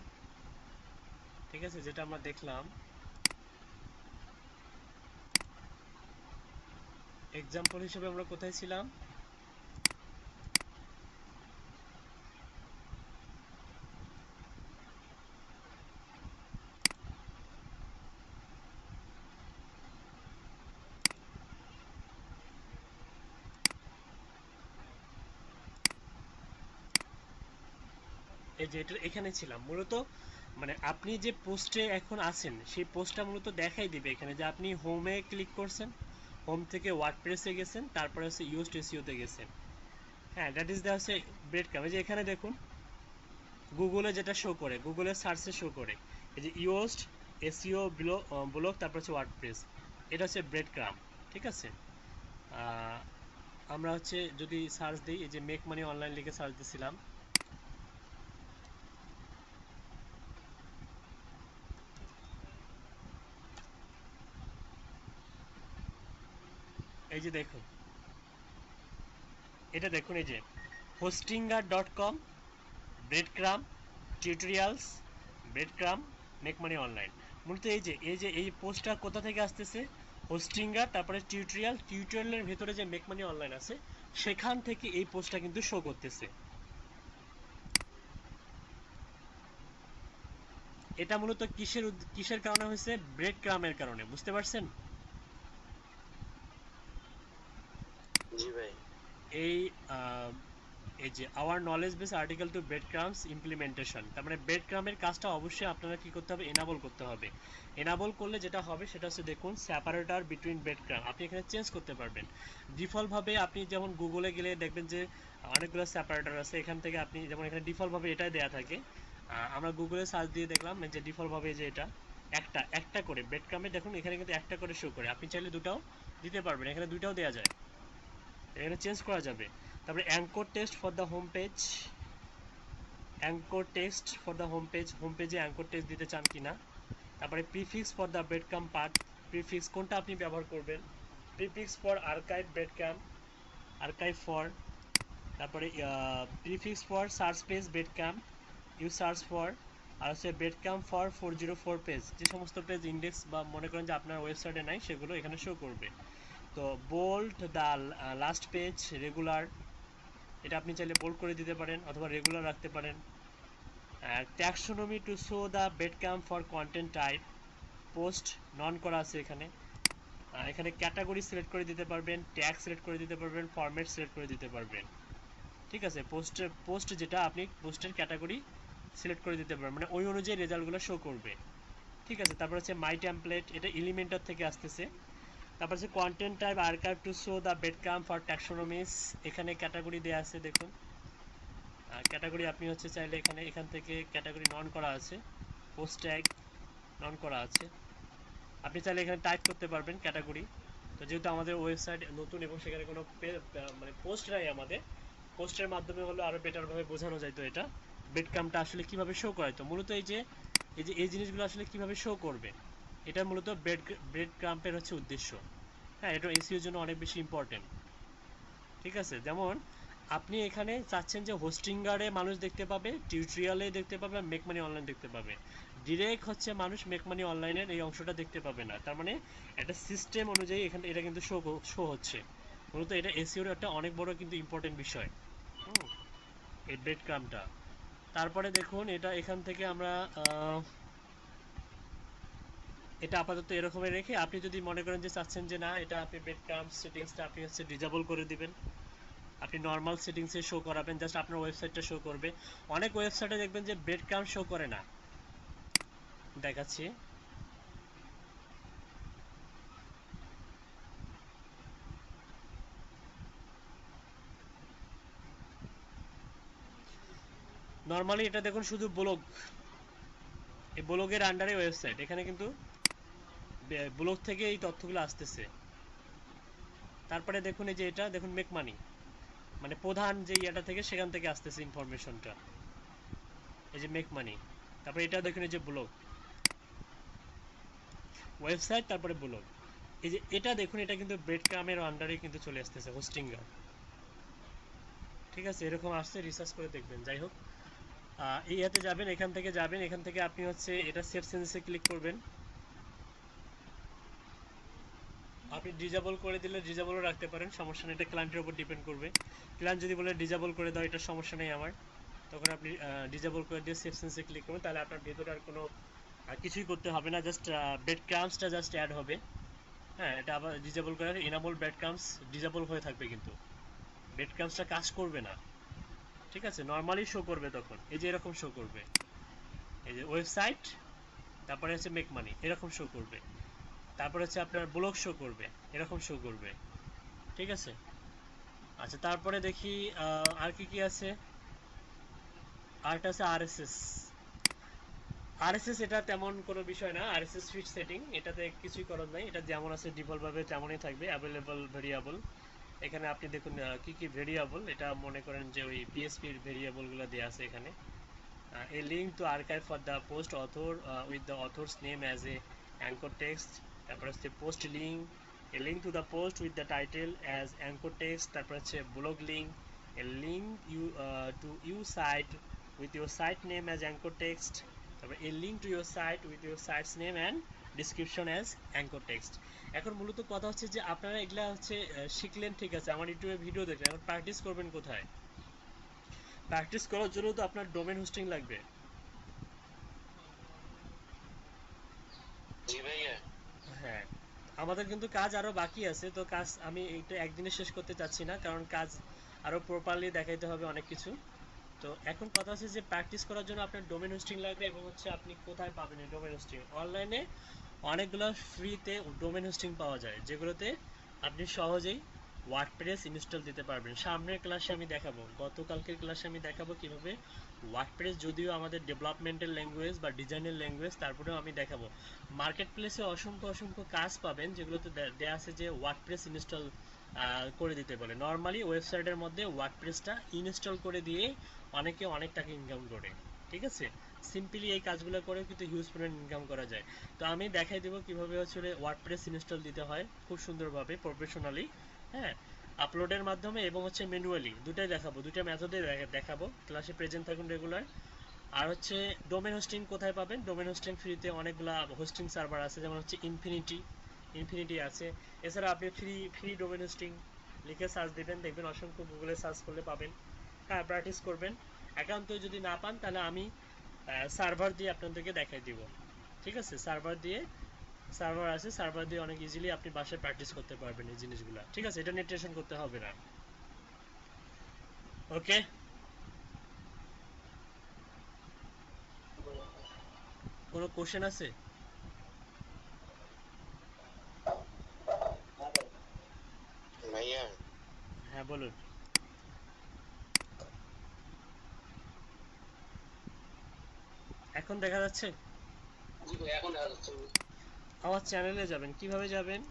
ঠিক আছে, যেটা আমরা দেখলাম এক্সাম্পল হিসেবে আমরা কোথায় ছিলাম? এই যে এটা এখানে ছিলাম মূলত। মানে আপনি যে পোস্টে এখন আছেন সেই পোস্টটা মূলত দেখাই দিবে এখানে যে আপনি হোমে ক্লিক করছেন, হোম থেকে ওয়ার্ডপ্রেসে গেছেন, তারপরে হচ্ছে ইউজড এসইওতে গেছেন। হ্যাঁ, দ্যাট ইজ দ্য হচ্ছে ব্রেড ক্রাম্ব। এই যে এখানে দেখুন গুগলে যেটা শো করে, গুগলের সার্চে শো করে এই যে ইউজড এসইও ব্লগ, তারপর হচ্ছে ওয়ার্ডপ্রেস, এটা হচ্ছে ব্রেড ক্রাম্ব। ঠিক আছে, আমরা হচ্ছে যদি সার্চ দিই, এই যে মেক মানি অনলাইন লিখে সার্চ দিছিলাম, এই যে দেখুন, এটা দেখুন এই যে Hostinger, breadcrumb, tutorials, breadcrumb, make money online. মূলত এই পোস্টটা কোথা থেকে আসতেছে? হোস্টিঙ্গার, তারপরে টিউটোরিয়ালের ভেতরে যে মেক মানি অনলাইন আছে সেখান থেকে এই পোস্টটা কিন্তু শো করতেছে। এটা মূলত কিসের কারণে হয়েছে? ব্রেড ক্রাম্বের কারণে। বুঝতে পারছেন? জি ভাই। এই এই যে hour knowledge base article two bread crumbs implementation, তার মানে ব্রেড ক্রাম্বের কাজটা অবশ্যই আপনারা কি করতে হবে? এনাবল করতে হবে। এনাবল করলে যেটা হবে সেটা হচ্ছে দেখুন সেপারেটর বিটুইন ব্রেড ক্রাম্ব আপনি এখানে চেঞ্জ করতে পারবেন। ডিফল্টভাবে আপনি যেমন গুগলে গেলে দেখবেন যে অনেকগুলো সেপারেটর আছে, এখান থেকে আপনি যেমন এখানে ডিফল্টভাবে এটাই দেওয়া থাকে। আমরা গুগলে সার্চ দিয়ে দেখলাম যে ডিফল্টভাবে যে এটা একটা করে ব্রেড ক্রাম্বে দেখুন এখানে কিন্তু একটা করে শো করে। আপনি চাইলে দুটাও দিতে পারবেন, এখানে দুটাও দেওয়া যায়, এখানে চেঞ্জ করা যাবে। তারপরে anchor text for the home page, anchor text for the home page, home পেজে অ্যাঙ্কর টেক্সট দিতে চান কিনা। তারপরে prefix for the breadcrumb part, prefix কোনটা আপনি ব্যবহার করবেন। Prefix for archive breadcrumb, archive for, তারপরে prefix for search page breadcrumb, you search for, আর হচ্ছে ব্রেড ক্রাম্ব ফর 404 পেজ, যে সমস্ত পেজ ইন্ডেক্স বা মনে করেন যে আপনার ওয়েবসাইটে নাই সেগুলো এখানে শো করবে। তো bold the last page, regular, এটা আপনি চাইলে বোল্ড করে দিতে পারেন অথবা রেগুলার রাখতে পারেন। Taxonomy to show the breadcrumb for content type, post none করা আছে এখানে। এখানে ক্যাটাগরি সিলেক্ট করে দিতে পারবেন, ট্যাগ সিলেক্ট করে দিতে পারবেন, ফরম্যাট সিলেক্ট করে দিতে পারবেন। ঠিক আছে, পোস্ট যেটা আপনি পোস্টের ক্যাটাগরি সিলেক্ট করে দিতে পারবেন, মানে ওই অনুযায়ী রেজাল্টগুলো শো করবে। ঠিক আছে, তারপর হচ্ছে মাই টেমপ্লেট, এটা এলিমেন্টর থেকে আসতেছে। তারপর হচ্ছে content type archive to show the breadcrumb for taxonomies, এখানে ক্যাটাগরি দেওয়া আছে দেখুন। ক্যাটাগরি আপনি হচ্ছে চাইলে এখান থেকে ক্যাটাগরি নন করা আছে, পোস্ট ট্যাগ নন করা আছে, আপনি চাইলে এখানে টাইপ করতে পারবেন ক্যাটাগরি। তো যেহেতু আমাদের ওয়েবসাইট নতুন এবং সেখানে কোনো মানে পোস্ট নাই, আমাদের পোস্টের মাধ্যমে হলো আরও বেটারভাবে বোঝানো যায় তো এটা ব্রেড ক্রাম্বটা আসলে কীভাবে শো করায়। তো মূলত এই জিনিসগুলো আসলে কীভাবে শো করবে, এটা মূলত ব্রেড ক্রাম্বের হচ্ছে উদ্দেশ্য। হ্যাঁ, এটা এসইওর জন্য অনেক বেশি ইম্পর্টেন্ট। ঠিক আছে, যেমন আপনি এখানে চাচ্ছেন যে হোস্টিঙ্গারে মানুষ দেখতে পাবে, টিউটোরিয়ালে দেখতে পাবে, মেক মানি অনলাইন দেখতে পাবে। ডিরেক্ট হচ্ছে মানুষ মেক মানি অনলাইনের এই অংশটা দেখতে পাবে না। তার মানে একটা সিস্টেম অনুযায়ী এখানে এটা কিন্তু শো হচ্ছে। মূলত এটা এসইওর একটা অনেক বড় কিন্তু ইম্পর্টেন্ট বিষয়, এই ব্রেড ক্রাম্বটা। তারপরে দেখুন এটা এখান থেকে আমরা এটা আপাতত এরকমই রেখে আপনি যদি মনে করেন যে চাচ্ছেন যে না এটা আপনি ব্রেড ক্রাম্ব সেটিংসটা আপনি হচ্ছে ডিসেবল করে দিবেন, আপনি নর্মাল সেটিংসে শো করাবেন, জাস্ট আপনার ওয়েবসাইটটা শো করবে। অনেক ওয়েবসাইটে দেখবেন যে ব্রেড ক্রাম্ব শো করে না। দেখাচ্ছি, নর্মালি এটা দেখুন শুধু ব্লগ, এই ব্লগের আন্ডারে ওয়েবসাইট, এখানে কিন্তু ব্লগ থেকে এই তথ্যগুলো আসতেছে। তারপরে দেখুন এই যে এটা দেখুন মেক মানি, মানে প্রধান যে ইয়েটা থেকে সেখান থেকে আসতেছে ইনফরমেশনটা, এই যে মেক মানি। তারপরে এটা দেখুন এই যে ব্লগ, ওয়েবসাইট, তারপরে ব্লগ। এই যে এটা দেখুন এটা কিন্তু ব্রেড ক্রাম্বের আন্ডারে কিন্তু চলে আসতেছে হোস্টিঙ্গার। ঠিক আছে, এরকম আসছে, রিসার্চ করে দেখবেন। যাই হোক, ইয়াতে যাবেন, এখান থেকে যাবেন, এখান থেকে আপনি হচ্ছে এটা সেভ চেঞ্জেসে ক্লিক করবেন। আপনি ডিজেবল করে দিলে ডিজেবলও রাখতে পারেন, সমস্যা নেই, এটা ক্লায়েন্টের উপর ডিপেন্ড করবে। ক্লায়েন্ট যদি বলে ডিজেবল করে দাও, এটা সমস্যা নেই আমার, তখন আপনি ডিজেবল করে দিয়ে সেভ চেঞ্জে ক্লিক করবেন, তাহলে আপনার ভেতরে আর কোনো কিছুই করতে হবে না, জাস্ট ব্রেড ক্রাম্সটা জাস্ট অ্যাড হবে। হ্যাঁ, এটা আবার ডিজেবল করে ইনাবল ব্রেড ক্রাম্স ডিজেবল হয়ে থাকবে, কিন্তু ব্রেড ক্রাম্সটা কাজ করবে না, ঠিক আছে? নর্মালি শো করবে তখন, এই যে এরকম শো করবে, এই যে ওয়েবসাইট, তারপরে হচ্ছে মেক মানি, এরকম শো করবে, তারপরে হচ্ছে আপনার ব্লগ শো করবে, এরকম শো করবে, ঠিক আছে? আচ্ছা, তারপরে দেখি আর কি কি আছে। আরটা আছে আরএসএস। আরএসএস এটা তেমন কোনো বিষয় না, আরএসএস ফিট সেটিং, এটাতে কিছুই করার নাই, এটা যেমন আছে ডিফল্ট ভাবে তেমনই থাকবে। অ্যাভেলেবল ভেরিয়েবল, এখানে আপনি দেখুন কি কি ভেরিয়েবল, এটা মনে করেন যে ওই পিএসপির ভেরিয়েবলগুলো দেওয়া আছে এখানে। A link to archive for the post author with the author's name as a anchor text, তারপর হচ্ছে post link, a link to the post with the title as anchor text, তারপর হচ্ছে blog link, a link to you site with your site name as anchor text, তারপর a link to your site with your site's name and description as anchor text। এখন মূলত কথা হচ্ছে যে আপনারা এগুলা হচ্ছে শিখলেন, ঠিক আছে, আমার ইউটিউবে ভিডিও দেখলেন, এখন প্র্যাকটিস করবেন কোথায়? প্র্যাকটিস করার জন্য তো আপনার ডোমেন হোস্টিং লাগবে। জি ভাইয়া। হ্যাঁ, আমাদের কিন্তু কাজ আরো বাকি আছে, তো কাজ আমি এটা একদিনে শেষ করতে চাচ্ছি না, কারণ কাজ আরো প্রপারলি দেখাইতে হবে অনেক কিছু। তো এখন কথা হচ্ছে যে প্র্যাকটিস করার জন্য আপনার ডোমেন হোস্টিং লাগবে, এবং হচ্ছে আপনি কোথায় পাবেন এই ডোমেন হোস্টিং? অনলাইনে অনেকগুলো ফ্রিতে ডোমেন হোস্টিং পাওয়া যায়, যেগুলোতে আপনি সহজেই ওয়ার্ডপ্রেস ইনস্টল দিতে পারবেন। সামনের ক্লাসে আমি দেখাবো, গতকালকের ক্লাসে আমি দেখাবো কিভাবে ওয়ার্ডপ্রেস, যদিও আমাদের ডেভেলপমেন্টের ল্যাঙ্গুয়েজ বা ডিজাইনের ল্যাঙ্গুয়েজ, তারপরেও আমি দেখাবো। মার্কেট প্লেসে অসংখ্য অসংখ্য কাজ পাবেন, যেগুলোতে দেয়া আছে যে ওয়ার্ডপ্রেস ইনস্টল করে দিতে বলে। নর্মালি ওয়েবসাইটের মধ্যে ওয়ার্ডপ্রেসটা ইনস্টল করে দিয়ে অনেকে অনেক টাকা ইনকাম করে, ঠিক আছে? সিম্পলি এই কাজগুলো করে কিন্তু হিউজ পরিমাণ ইনকাম করা যায়। তো আমি দেখাই দেবো কিভাবে হচ্ছে ওয়ার্ডপ্রেস ইনস্টল দিতে হয় খুব সুন্দরভাবে, প্রফেশনালি। হ্যাঁ, আপলোডের মাধ্যমে এবং হচ্ছে ম্যানুয়ালি, দুটাই দেখাবো, দুটা মেথডে দেখাবো। ক্লাসে প্রেজেন্ট থাকুন রেগুলার। আর হচ্ছে ডোমেন হোস্টিং কোথায় পাবেন? ডোমেন হোস্টিং ফ্রিতে অনেকগুলা হোস্টিং সার্ভার আছে, যেমন হচ্ছে ইনফিনিটি আছে। এছাড়া আপনি ফ্রি ডোমেন হোস্টিং লিখে সার্চ দিবেন, দেখবেন অসংখ্য গুগলে সার্চ করলে পাবেন। হ্যাঁ, প্র্যাকটিস করবেন। একান্ত যদি না পান, তাহলে আমি সার্ভার দিয়ে আপনাদেরকে দেখাই দিব, ঠিক আছে? সার্ভার আছে, সার্ভার দিয়ে অনেক ইজিলি আপনি বাসায় প্র্যাকটিস করতে পারবেন এই জিনিসগুলো, ঠিক আছে? এটা নিয়ে টেনশন করতে হবে না। ওকে, কোনো কোশ্চেন আছে? ভাইয়া হ্যাঁ, বলুন। এখন দেখা যাচ্ছে? জি ভাই, এখন দেখা যাচ্ছে। আমার চ্যানেলে যাবেন, কিভাবে যাবেন?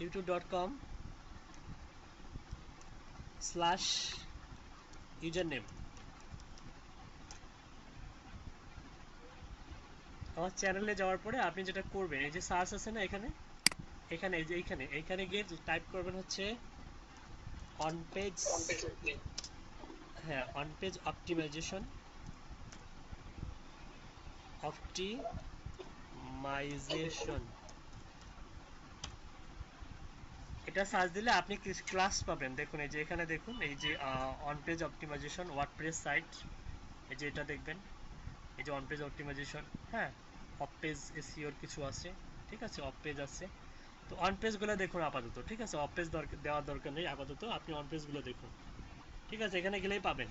youtube.com/username। আমার চ্যানেলে যাওয়ার পরে আপনি যেটা করবেন, এই যে সার্চ আছে না এখানে, এখানে এই যে এইখানে গিয়ে টাইপ করবেন হচ্ছে অন পেজ, হ্যাঁ, অন পেজ অপটিমাইজেশন, এটা সার্চ দিলে আপনি ক্লাস পাবেন। দেখুন এই যে এখানে দেখুন, এই যে on page optimisation WordPress site, এই যে এটা দেখবেন, এই যে অন পেজ অপটিমাইজেশন। হ্যাঁ, অফ পেজ এসইওর কিছু আছে, ঠিক আছে? অফ পেজ আছে, তো অন পেজগুলো দেখুন আপাতত, ঠিক আছে? অফ পেজ দেওয়ার দরকার নেই আপাতত, আপনি অন পেজগুলো দেখুন, ঠিক আছে? এখানে গেলেই পাবেন।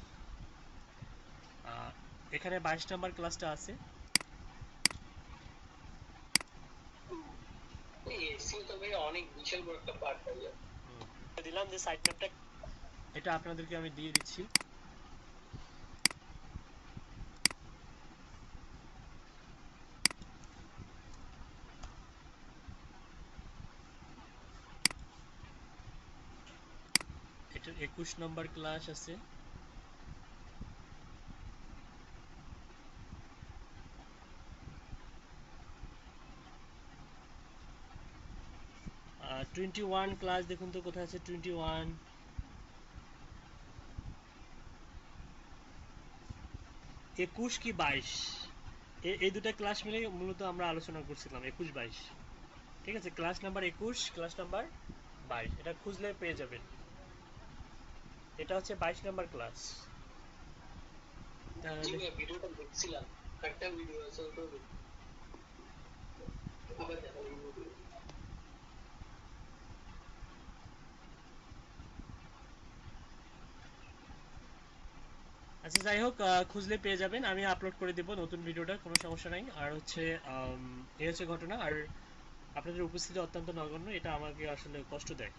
এখানে 22 নাম্বার ক্লাসটা আছে। এসিও তো ভাই অনেক বিশাল বড় একটা পার্ট ভাইয়া। দিলাম যে সাইট ম্যাপটা, এটা আপনাদেরকে আমি দিয়ে দিচ্ছি। 21 নম্বর ক্লাস আছে। 21 ক্লাস দেখুন তো কোথায় আছে 21। 21 কি 22, এই দুটা ক্লাস মিলে মূলত আমরা আলোচনা করছিলাম 21-22। ঠিক আছে, ক্লাস নাম্বার 21, ক্লাস নাম্বার 22, এটা খুঁজলে পেয়ে যাবেন। এটা হচ্ছে 22 নাম্বার ক্লাস। ভিডিওটা দেখছিলাম, একটা ভিডিও আছে ওটা আবার দেখা আচ্ছা যাই হোক, খুঁজলে পেয়ে যাবেন, আমি আপলোড করে দেব নতুন ভিডিওটা, কোনো সমস্যা নাই। আর হচ্ছে এই হচ্ছে ঘটনা। আর আপনাদের উপস্থিতি অত্যন্ত নগণ্য, এটা আমাকে আসলে কষ্ট দেয়।